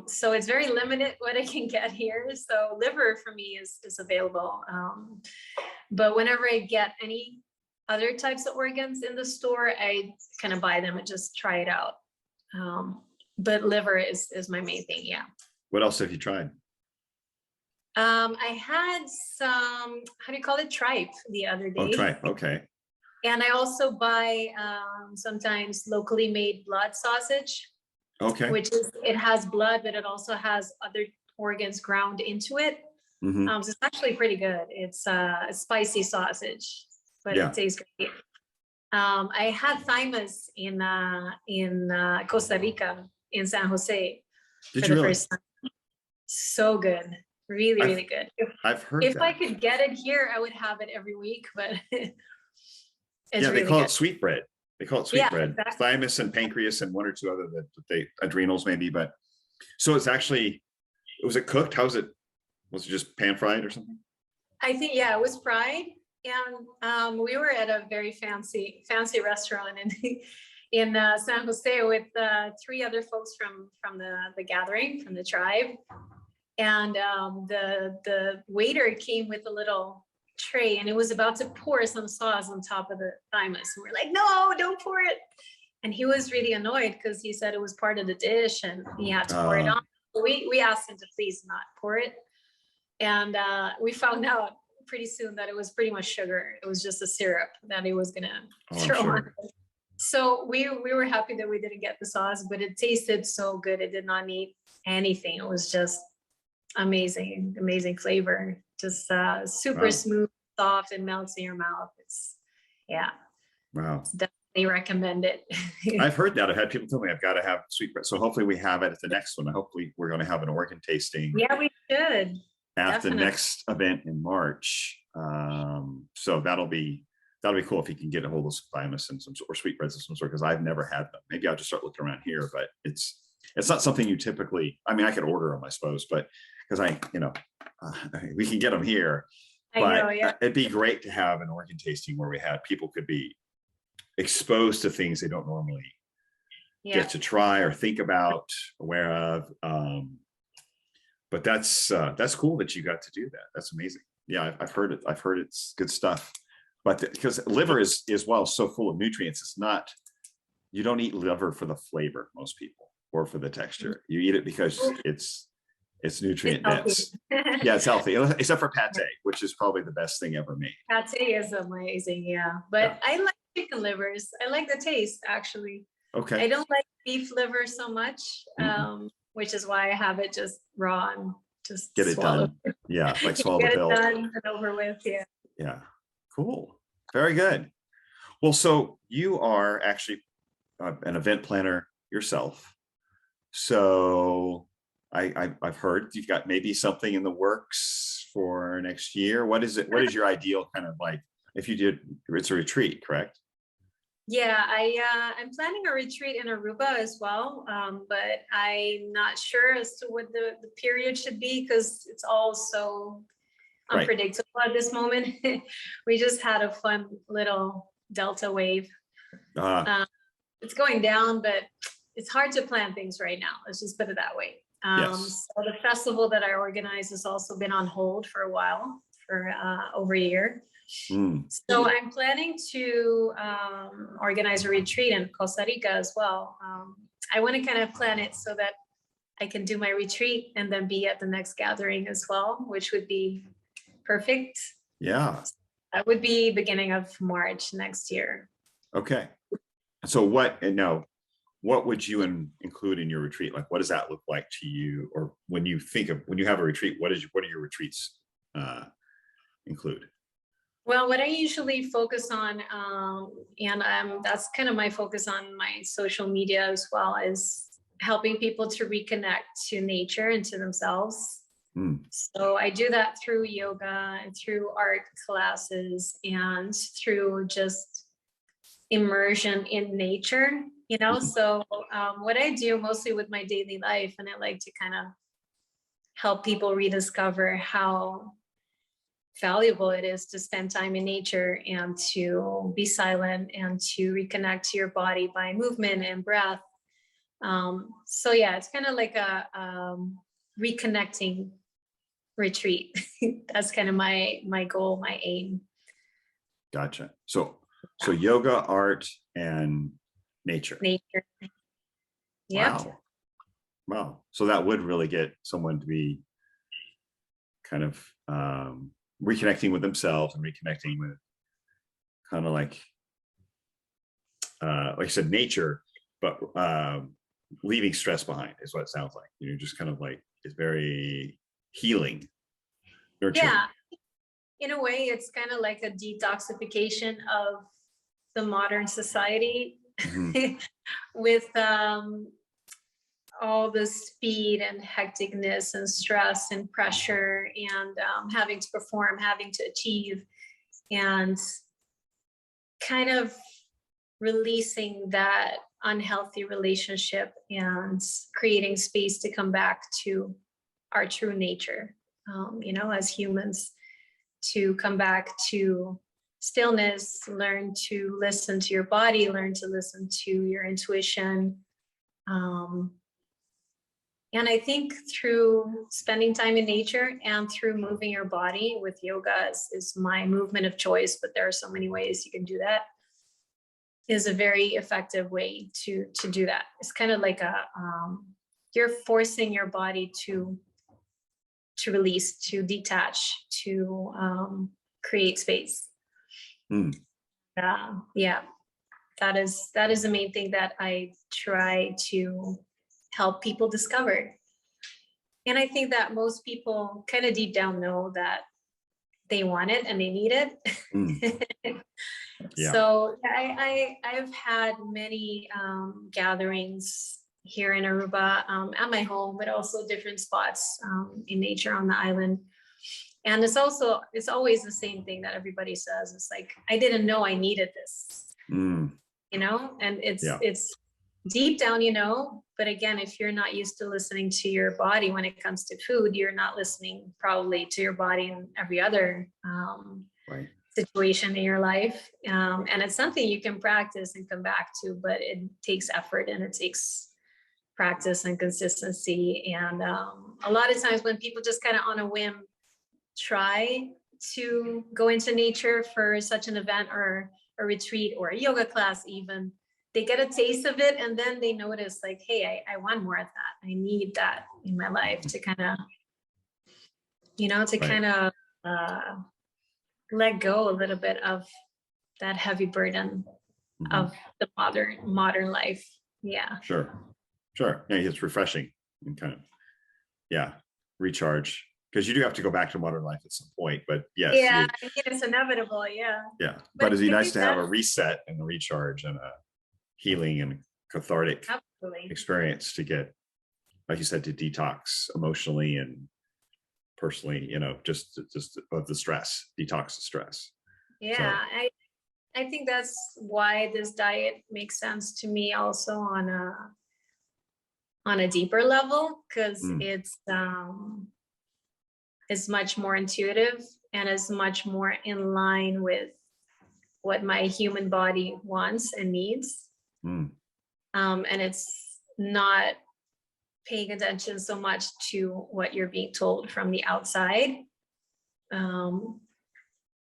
So it's very limited what I can get here. So liver for me is available. But whenever I get any other types of organs in the store, I kind of buy them and just try it out. But liver is my main thing. Yeah. What else have you tried? I had some, how do you call it? Tripe the other day. Oh, tripe. Okay. And I also buy sometimes locally made blood sausage. Okay. Which is, it has blood, but it also has other organs ground into it. So it's actually pretty good. It's a spicy sausage, but it tastes great. I had thymus in Costa Rica, in San Jose. Did you really? First time. So good. Really, really good. I've heard if that. I could get it here, I would have it every week, but it's they really call good. it sweetbread. They call it sweetbread. Exactly. Thymus and pancreas and one or two other that adrenals maybe, but so it's actually, was it cooked? How was it? Was it just pan fried or something? I think, it was fried. And we were at a very fancy restaurant in San Jose with 3 other folks from the gathering, from the tribe. And the waiter came with a little tray, and it was about to pour some sauce on top of the thymus. And we're like, no, don't pour it. And he was really annoyed because he said it was part of the dish and he had to pour it on. We asked him to please not pour it. And we found out pretty soon that it was pretty much sugar. It was just a syrup that he was gonna throw on. So we were happy that we didn't get the sauce, but it tasted so good. It did not need anything. It was just amazing flavor. Just super smooth, soft, and melts in your mouth. It's definitely recommend it. I've heard that. I've had people tell me I've got to have sweetbread. So hopefully we have it at the next one. Hopefully we're going to have an organ tasting. Yeah, we should. At the next event in March. So that'll be that'll be cool if you can get a hold of some thymus and some or sweetbreads of some sort, because I've never had them. Maybe I'll just start looking around here, but it's not something you typically, I mean, I could order them, I suppose, but because we can get them here, I but know, yeah. it'd be great to have an organ tasting where people could be exposed to things they don't normally get to try or think about, aware of. But that's cool that you got to do that. That's amazing. Yeah, I've heard it. I've heard it's good stuff. But because liver is well so full of nutrients, it's not. You don't eat liver for the flavor, most people, or for the texture. You eat it because it's nutrient dense. Yeah, it's healthy, except for pate, which is probably the best thing ever made. Pate is amazing, yeah. But I like chicken livers. I like the taste, actually. Okay. I don't like beef liver so much, which is why I have it just raw and just get it done. Yeah, like swallow the pill. Get it done and over with, yeah. Yeah, cool. Very good. Well, so you are actually an event planner yourself. So I've heard you've got maybe something in the works for next year. What is it? What is your ideal kind of like, if you did, it's a retreat, correct? Yeah, I'm planning a retreat in Aruba as well, but I'm not sure as to what the period should be, because it's all so unpredictable at this moment. We just had a fun little Delta wave. It's going down, but it's hard to plan things right now. Let's just put it that way. Yes. So the festival that I organize has also been on hold for a while, for over a year. So I'm planning to organize a retreat in Costa Rica as well. I want to kind of plan it so that I can do my retreat and then be at the next gathering as well, which would be perfect. Yeah. That would be beginning of March next year. Okay. So what would you include in your retreat? Like, what does that look like to you? Or when you have a retreat, what do your retreats include? Well, what I usually focus on, and that's kind of my focus on my social media as well, is helping people to reconnect to nature and to themselves. So I do that through yoga and through art classes and through just immersion in nature, So what I do mostly with my daily life, and I like to kind of help people rediscover how valuable it is to spend time in nature and to be silent and to reconnect to your body by movement and breath. So yeah, it's kind of like a reconnecting retreat. That's kind of my goal, my aim. Gotcha. So yoga, art, and nature. Yeah. Wow. So that would really get someone to be kind of reconnecting with themselves and reconnecting with kind of like I said, nature, but leaving stress behind is what it sounds like. Just kind of like, it's very healing. Nurturing. Yeah. In a way, it's kind of like a detoxification of the modern society with all the speed and hecticness and stress and pressure and having to perform, having to achieve, and kind of releasing that unhealthy relationship and creating space to come back to our true nature, as humans, to come back to stillness, learn to listen to your body, learn to listen to your intuition. And I think through spending time in nature and through moving your body with yoga is my movement of choice, but there are so many ways you can do that, is a very effective way to do that. It's kind of like you're forcing your body to release, to detach, to create space. Yeah, that is the main thing that I try to help people discover. And I think that most people kind of deep down know that they want it and they need it. Yeah. So I've had many gatherings here in Aruba, at my home, but also different spots in nature on the island. And it's always the same thing that everybody says. It's like, I didn't know I needed this, and it's deep down, but again, if you're not used to listening to your body when it comes to food, you're not listening probably to your body in every other situation in your life. And it's something you can practice and come back to, but it takes effort and it takes practice and consistency. And a lot of times when people just kind of on a whim try to go into nature for such an event or a retreat or a yoga class, even, they get a taste of it and then they notice like, hey, I want more of that. I need that in my life to kind of, let go a little bit of that heavy burden of the modern life. Yeah. Sure. Yeah, it's refreshing and kind of, recharge. Because you do have to go back to modern life at some point, but yes. Yeah, it's inevitable, yeah. Yeah, but it'd be nice to have a reset and a recharge and a healing and cathartic experience to get, like you said, to detox emotionally and personally, just of the stress, detox the stress. Yeah, so. I think that's why this diet makes sense to me also on a deeper level, because it's much more intuitive and is much more in line with what my human body wants and needs. And it's not paying attention so much to what you're being told from the outside.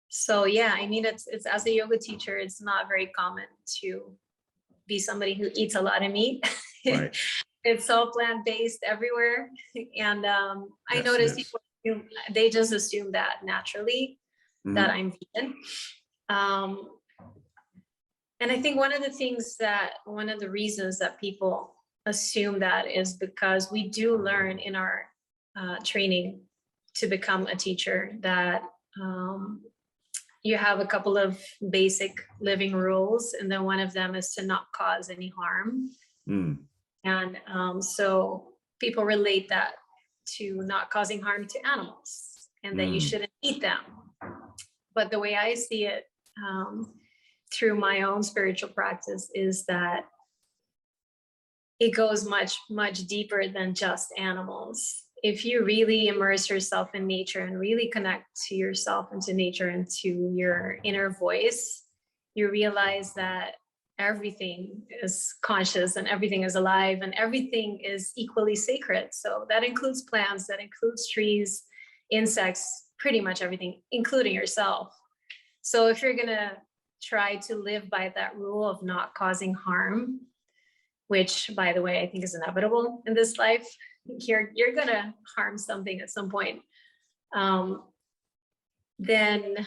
So yeah, I mean, it's as a yoga teacher, it's not very common to be somebody who eats a lot of meat. Right. It's all plant-based everywhere. And I noticed people, they just assume that naturally that I'm vegan. And I think one of the reasons that people assume that is because we do learn in our training to become a teacher that you have a couple of basic living rules, and then one of them is to not cause any harm. And so people relate that to not causing harm to animals and that you shouldn't eat them. But the way I see it through my own spiritual practice is that it goes much, much deeper than just animals. If you really immerse yourself in nature and really connect to yourself and to nature and to your inner voice, you realize that everything is conscious and everything is alive and everything is equally sacred. So that includes plants, that includes trees, insects, pretty much everything, including yourself. So if you're gonna try to live by that rule of not causing harm, which by the way, I think is inevitable in this life, you're gonna harm something at some point, then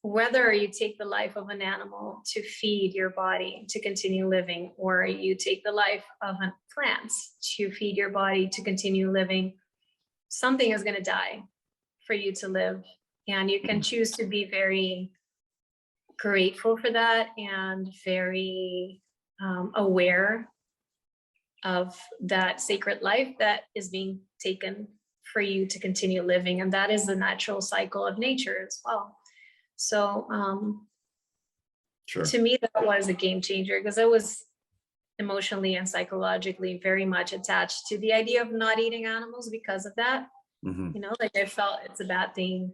whether you take the life of an animal to feed your body to continue living, or you take the life of a plant to feed your body to continue living, something is going to die for you to live. And you can choose to be very grateful for that and very aware of that sacred life that is being taken for you to continue living. And that is the natural cycle of nature as well. So to me, that was a game changer, because I was emotionally and psychologically very much attached to the idea of not eating animals because of that. Like I felt it's a bad thing.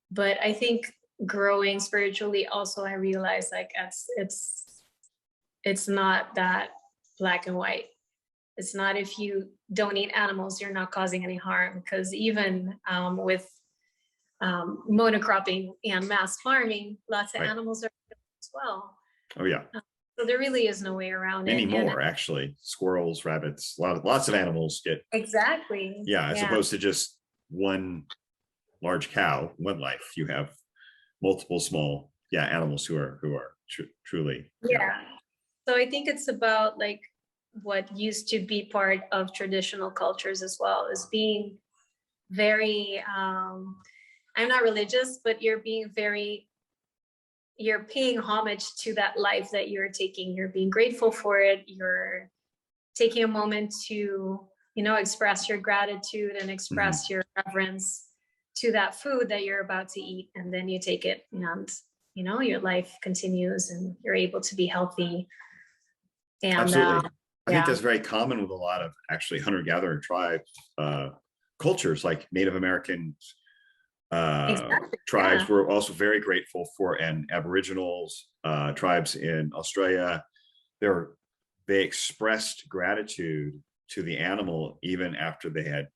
But I think growing spiritually also, I realized like it's not that black and white. It's not if you don't eat animals, you're not causing any harm, because even with monocropping and mass farming, lots of animals are as well. Oh yeah. So there really is no way around it anymore. Actually, squirrels, rabbits, lots of animals get exactly. Yeah, as opposed to just one large cow, one life. You have multiple small animals who are truly. Yeah. So I think it's about like what used to be part of traditional cultures as well, is being very I'm not religious, but you're paying homage to that life that you're taking. You're being grateful for it. You're taking a moment to you know, express your gratitude and express your reverence to that food that you're about to eat. And then you take it and, you know, your life continues and you're able to be healthy. And Absolutely. I think yeah. that's very common with a lot of actually hunter-gatherer tribe cultures, like Native American Exactly, tribes. yeah. We're also very grateful for, and Aboriginals, tribes in Australia. They expressed gratitude to the animal even after they had,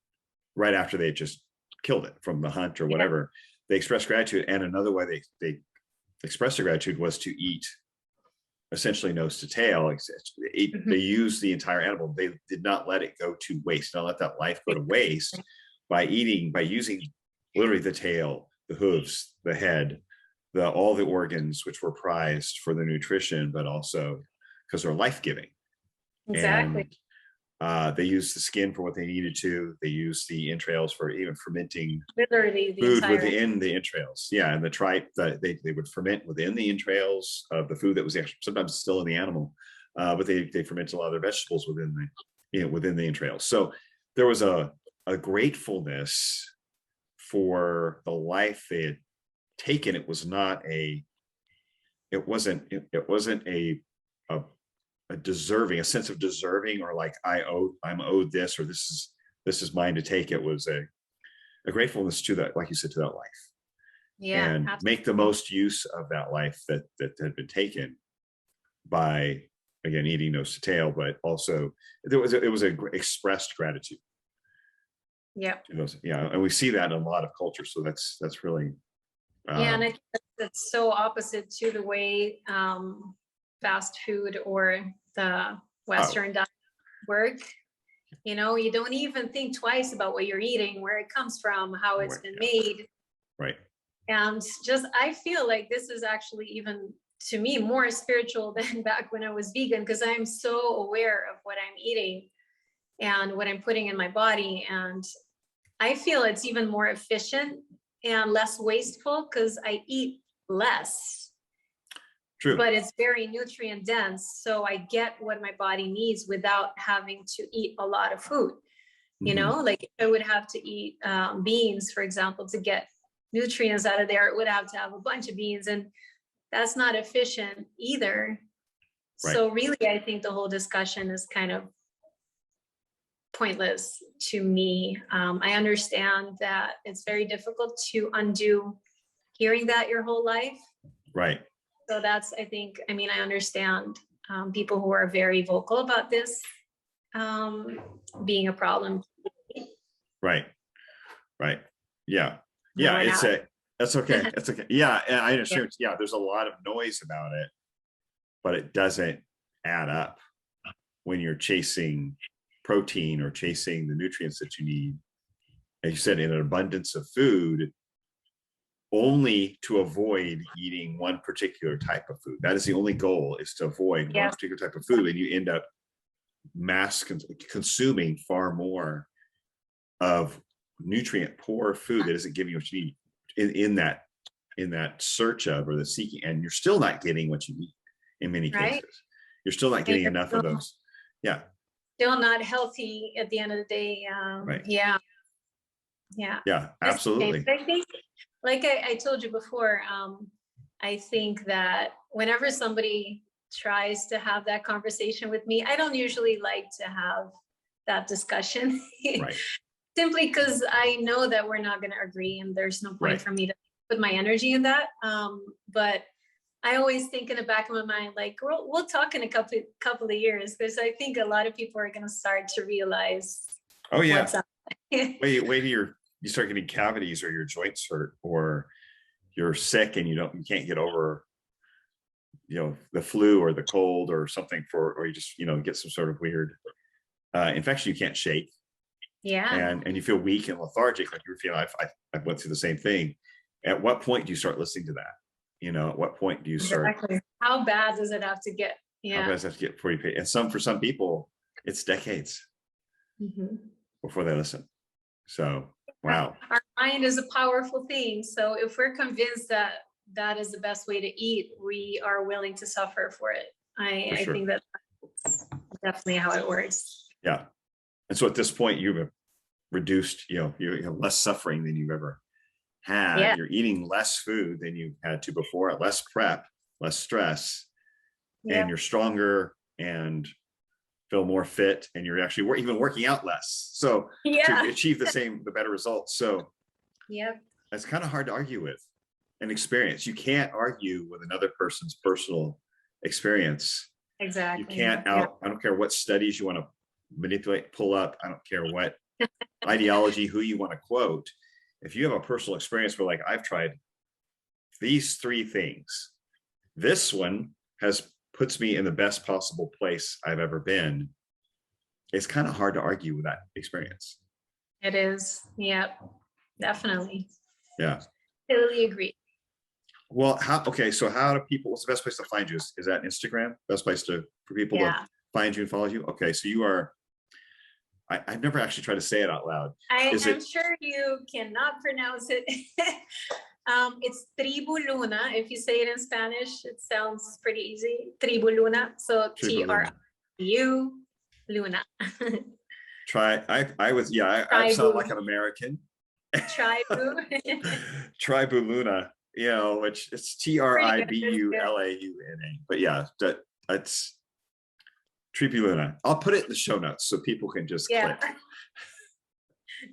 right after they had just killed it from the hunt or whatever. They expressed gratitude, and another way they expressed their gratitude was to eat essentially nose to tail. They used the entire animal. They did not let it go to waste, not let that life go to waste by using literally the tail, the hooves, the head, all the organs, which were prized for their nutrition, but also because they're life-giving. Exactly. And they used the skin for what they needed to. They used the entrails for even fermenting Literally the food entire within the entrails. Yeah, and the tribe that they would ferment within the entrails of the food that was actually sometimes still in the animal, but they fermented a lot of their vegetables within the entrails. So there was a gratefulness for the life they had taken. It was not a, it wasn't a deserving, a sense of deserving, or like I'm owed this, or this is mine to take. It was a gratefulness to that, like you said, to that life. Yeah, and absolutely. make the most use of that life that had been taken by, again, eating nose to tail, but also it was a expressed gratitude. Yeah. Yeah, and we see that in a lot of cultures. So that's really Yeah, and I think that's so opposite to the way fast food or the Western diet work. You know, you don't even think twice about what you're eating, where it comes from, how it's been made. Right. And just, I feel like this is actually even, to me, more spiritual than back when I was vegan, because I'm so aware of what I'm eating and what I'm putting in my body. And I feel it's even more efficient and less wasteful because I eat less. True. But it's very nutrient dense. So I get what my body needs without having to eat a lot of food. You know, like if I would have to eat beans, for example, to get nutrients out of there, it would have to have a bunch of beans, and that's not efficient either. Right. So really, I think the whole discussion is kind of pointless to me. I understand that it's very difficult to undo hearing that your whole life. Right. So that's, I think, I mean, I understand people who are very vocal about this being a problem. Right. Right. Yeah. Yeah. That's okay. That's okay. Yeah. And I understand. Yeah. There's a lot of noise about it, but it doesn't add up when you're chasing protein or chasing the nutrients that you need, as you said, in an abundance of food, only to avoid eating one particular type of food. That is the only goal, is to avoid one particular type of food, and you end up consuming far more of nutrient poor food that isn't giving you what you need in that search of, or the seeking, and you're still not getting what you need in many cases. You're still not getting enough of those. Yeah. Still not healthy at the end of the day. Right. Yeah. Yeah. Yeah, absolutely. I think, like I told you before, I think that whenever somebody tries to have that conversation with me, I don't usually like to have that discussion. Right. Simply because I know that we're not going to agree, and there's no point for me to put my energy in that. But I always think in the back of my mind, like, we'll talk in a couple of years, because I think a lot of people are going to start to realize. Oh yeah. What's up. wait till you start getting cavities, or your joints hurt, or you're sick and you can't get over, the flu or the cold or something, or you just, get some sort of weird infection. You can't shake. Yeah. And you feel weak and lethargic, like you were feeling. I went through the same thing. At what point do you start listening to that? At what point do you start? Exactly. How bad does it have to get? Yeah. How bad does it have to get before you pay? And for some people, it's decades before they listen. So, wow. Our mind is a powerful thing. So if we're convinced that that is the best way to eat, we are willing to suffer for it. I think that's definitely how it works. Yeah. And so at this point, you've reduced, you have less suffering than you've ever had. Yeah. You're eating less food than you had to before, less prep, less stress, and you're stronger and feel more fit, and you're actually even working out less. So to achieve the better results. So it's kind of hard to argue with an experience. You can't argue with another person's personal experience. Exactly. You can't I don't care what studies you want to manipulate, pull up. I don't care what ideology, who you want to quote. If you have a personal experience where, like, I've tried these 3 things, this one puts me in the best possible place I've ever been, it's kind of hard to argue with that experience. It is. Yep. Definitely. Yeah. Totally agree. Well, so how do people, what's the best place to find you? Is that Instagram? Best place for people to find you and follow you? Okay. So you are, I've never actually tried to say it out loud. I'm sure you cannot pronounce it. It's Tribu Luna. If you say it in Spanish, it sounds pretty easy. Tribu Luna. So Tribu Luna. I sound like an American. Tribu. Tribu Luna, which it's TRIBULAUNA. But yeah, that's Tribu Luna. I'll put it in the show notes so people can just click.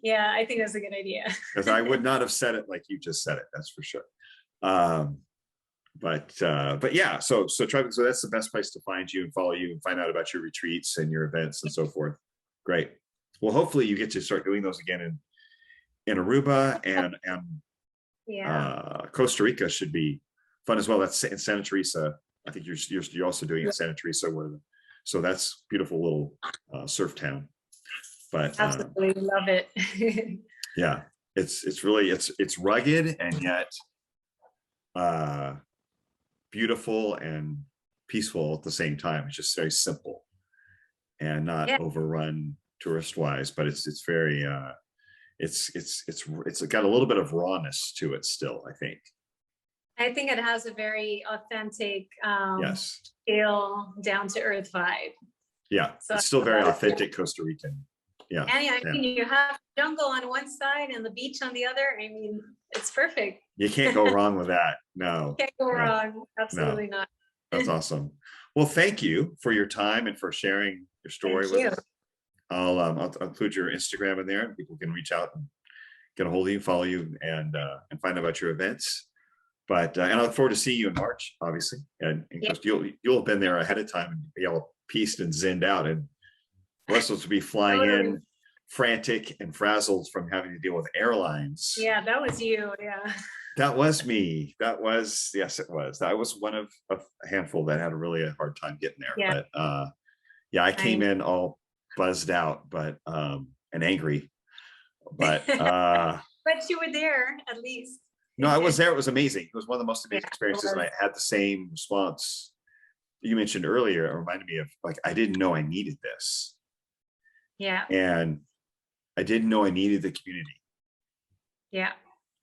Yeah, I think that's a good idea. Because I would not have said it like you just said it. That's for sure. But yeah, so that's the best place to find you and follow you and find out about your retreats and your events and so forth. Great. Well, hopefully you get to start doing those again in Aruba and Costa Rica should be fun as well. That's in Santa Teresa. I think you're also doing it in Santa Teresa, so that's beautiful little surf town. But absolutely love it. Yeah, it's really it's rugged and yet beautiful and peaceful at the same time. It's just very simple and not overrun tourist wise, but it's very it's got a little bit of rawness to it still, I think. I think it has a very authentic feel, down to earth vibe. Yeah, so it's still very authentic Costa Rican. Yeah. And I mean, you have jungle on one side and the beach on the other. I mean, it's perfect. You can't go wrong with that. No. Can't go wrong. Absolutely not. That's awesome. Well, thank you for your time and for sharing your story with us. I'll include your Instagram in there, and people can reach out and get a hold of you, follow you, and find out about your events. But and I look forward to seeing you in March, obviously. And you'll have been there ahead of time and be all pieced and zinned out, and Russell to be flying in frantic and frazzled from having to deal with airlines. Yeah, that was you. Yeah. That was me. Yes, it was. I was one of a handful that had a hard time getting there. Yeah. But I came in all buzzed out, but and angry. But but you were there at least. No, I was there. It was amazing. It was one of the most amazing experiences, and I had the same response you mentioned earlier. It reminded me of, like, I didn't know I needed this. Yeah. And I didn't know I needed the community. Yeah.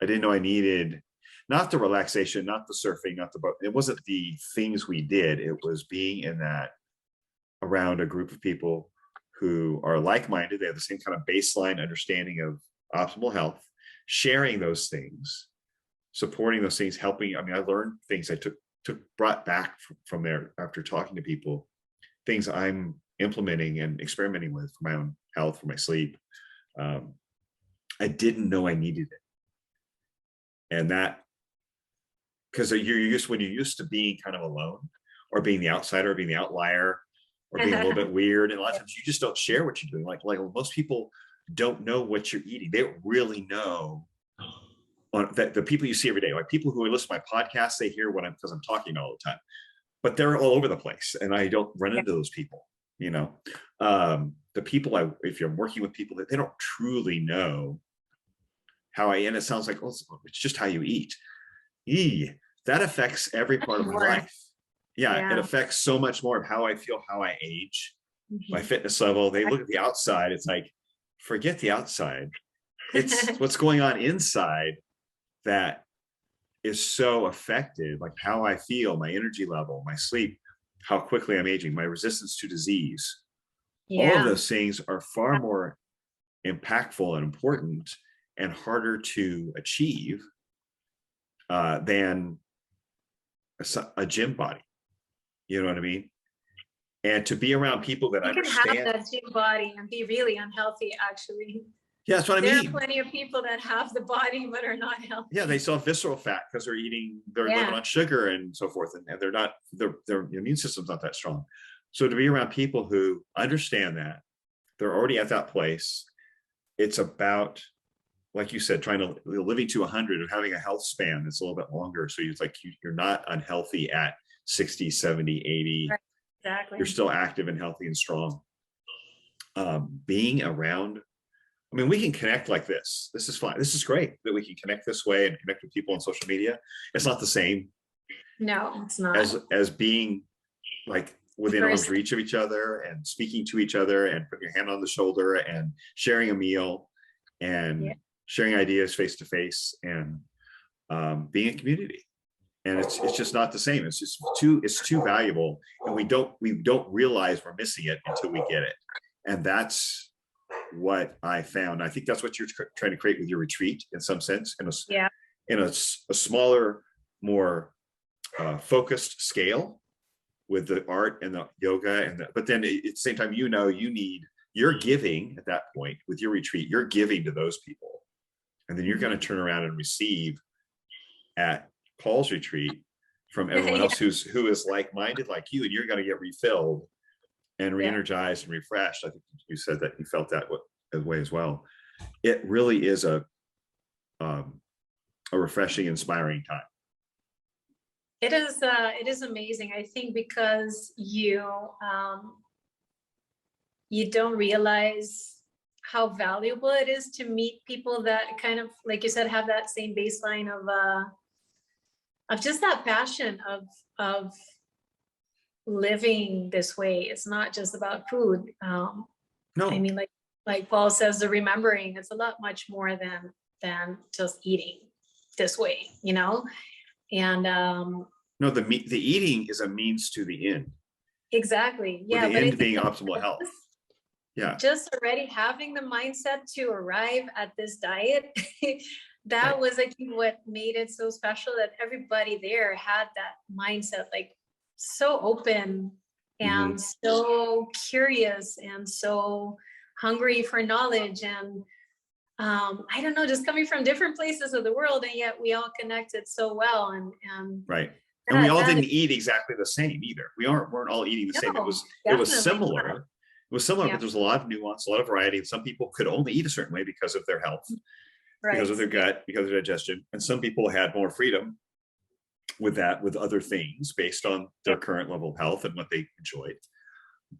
I didn't know I needed not the relaxation, not the surfing, not the boat. It wasn't the things we did. It was being in that around a group of people who are like-minded. They have the same kind of baseline understanding of optimal health, sharing those things, supporting those things, helping. I mean, I learned things I brought back from there after talking to people, things I'm implementing and experimenting with for my own health, for my sleep. I didn't know I needed it. And that, because when you're used to being kind of alone, or being the outsider, or being the outlier, or being a little bit weird, and a lot of times you just don't share what you're doing. Like most people don't know what you're eating. They don't really know that the people you see every day, like people who listen to my podcast, they hear because I'm talking all the time, but they're all over the place, and I don't run into those people. The people if you're working with people that they don't truly know how and it sounds like, it's just how you eat. That affects every part of my life. Yeah, it affects so much more of how I feel, how I age, my fitness level. They look at the outside. It's like, forget the outside. It's what's going on inside that is so affected, like how I feel, my energy level, my sleep, how quickly I'm aging, my resistance to disease, All of Yeah. those things are far more impactful and important and harder to achieve than a gym body. You know what I mean? And to be around people that You can have understand. that gym body and be really unhealthy, actually. Yeah, that's what I There mean. are plenty of people that have the body but are not healthy. Yeah, they still have visceral fat because they're living on sugar and so forth, and they're not, their immune system's not that strong. So to be around people who understand that, they're already at that place. It's about, like you said, living to 100 and having a health span that's a little bit longer. So it's like you're not unhealthy at 60, 70, 80. Right. Exactly. You're still active and healthy and strong. Being around, I mean, we can connect like this. This is fine. This is great that we can connect this way and connect with people on social media. It's not the same. No, it's not. As being like within arm's reach of each other and speaking to each other and putting your hand on the shoulder and sharing a meal and sharing ideas face to face and being a community. And it's just not the same. It's too valuable, and we don't realize we're missing it until we get it. And that's what I found. I think that's what you're trying to create with your retreat, in some sense, in a smaller, more focused scale with the art and the yoga but then at the same time, you're giving at that point with your retreat, you're giving to those people, and then you're going to turn around and receive at Paul's retreat from everyone else who is like-minded like you, and you're going to get refilled and re-energized and refreshed. I think you said that you felt that way as well. It really is a refreshing, inspiring time. It is amazing. I think because you don't realize how valuable it is to meet people that kind of, like you said, have that same baseline of just that passion of living this way. It's not just about food. No, I mean, like Paul says, the remembering, it's a lot much more than just eating this way, you know? And no, the eating is a means to the end. Exactly. Yeah. With the end being optimal health. Yeah. Just already having the mindset to arrive at this diet, that was like what made it so special, that everybody there had that mindset, like so open and so curious and so hungry for knowledge. And I don't know, just coming from different places of the world, and yet we all connected so well. And right. And we all didn't eat exactly the same either. We weren't all eating the same. It was similar. It was similar, but there's a lot of nuance, a lot of variety. And some people could only eat a certain way because of their health, because of their gut, because of their digestion. And some people had more freedom with other things based on their current level of health and what they enjoyed.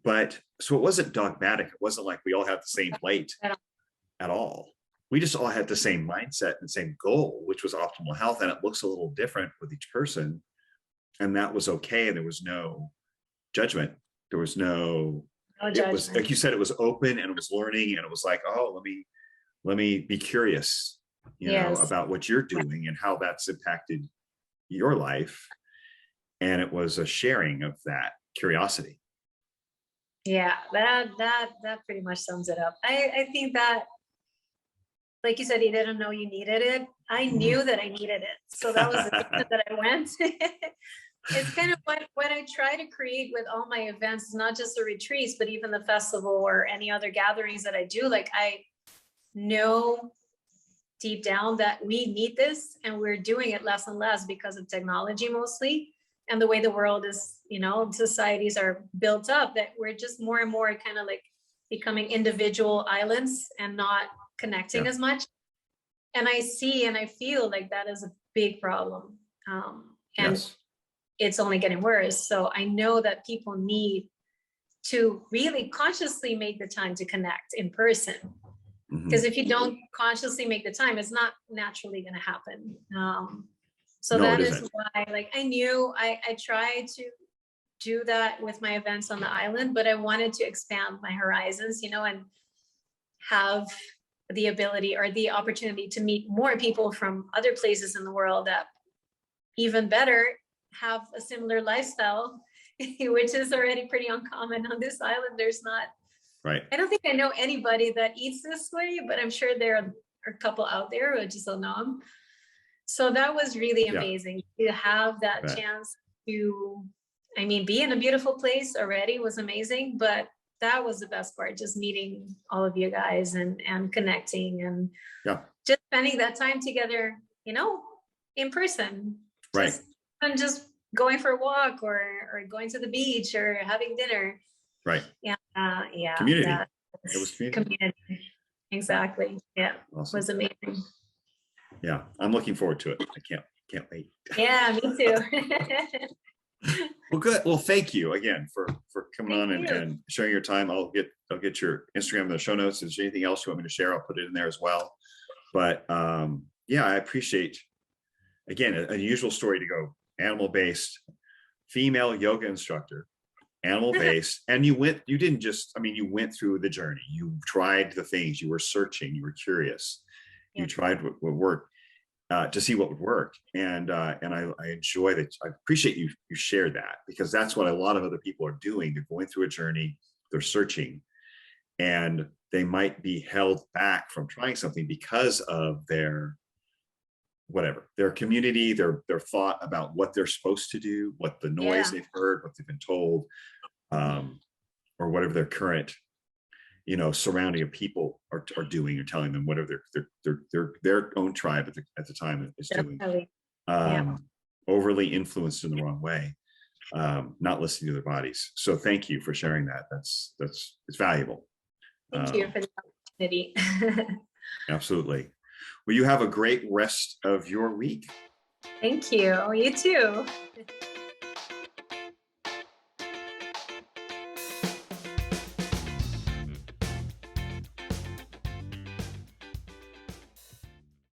But so it wasn't dogmatic. It wasn't like we all had the same plate at all. We just all had the same mindset and same goal, which was optimal health. And it looks a little different with each person. And that was okay. And there was no judgment. There was no it was, like you said, it was open and it was learning, and it was like, oh, let me be curious, you know, about what you're doing and how that's impacted your life. And it was a sharing of that curiosity. Yeah, that pretty much sums it up. I think that, like you said, you didn't know you needed it. I knew that I needed it. So that was the reason that I went. It's kind of what I try to create with all my events, not just the retreats, but even the festival or any other gatherings that I do. Like, I know deep down that we need this, and we're doing it less and less because of technology mostly, and the way the world is, you know, societies are built up, that we're just more and more kind of like becoming individual islands and not connecting as much. And I see and I feel like that is a big problem. And it's only getting worse. So I know that people need to really consciously make the time to connect in person. Because if you don't consciously make the time, it's not naturally going to happen. So that is why, like, I knew I tried to do that with my events on the island, but I wanted to expand my horizons, you know, and have the ability or the opportunity to meet more people from other places in the world that even better have a similar lifestyle, which is already pretty uncommon on this island. There's not Right. I don't think I know anybody that eats this way, but I'm sure there are a couple out there who just don't know them. So that was really amazing to have that chance to, I mean, be in a beautiful place already was amazing, but that was the best part, just meeting all of you guys and connecting and just spending that time together, you know, in person. Right. And just going for a walk or going to the beach or having dinner. Right. Yeah. Community. It was community. Exactly. Yeah. Awesome. It was amazing. Yeah. I'm looking forward to it. I can't wait. Yeah, me too. Well, good. Well, thank you again for coming on and sharing your time. I'll get your Instagram in the show notes. If there's anything else you want me to share, I'll put it in there as well. But yeah, I appreciate, again, an unusual story to go animal-based, female yoga instructor, animal-based, and you didn't just, I mean, you went through the journey. You tried the things, you were searching, you were curious, you tried what worked. To see what would work, and I enjoy that. I appreciate you shared that, because that's what a lot of other people are doing. They're going through a journey, they're searching, and they might be held back from trying something because of their community, their thought about what they're supposed to do, what the noise they've heard, what they've been told, or whatever their current surrounding of people are doing or telling them, whatever their own tribe at the time is doing. Overly influenced in the wrong way, not listening to their bodies. So thank you for sharing that. It's valuable. Thank you for the opportunity. Absolutely. Well, you have a great rest of your week. Thank you. You too.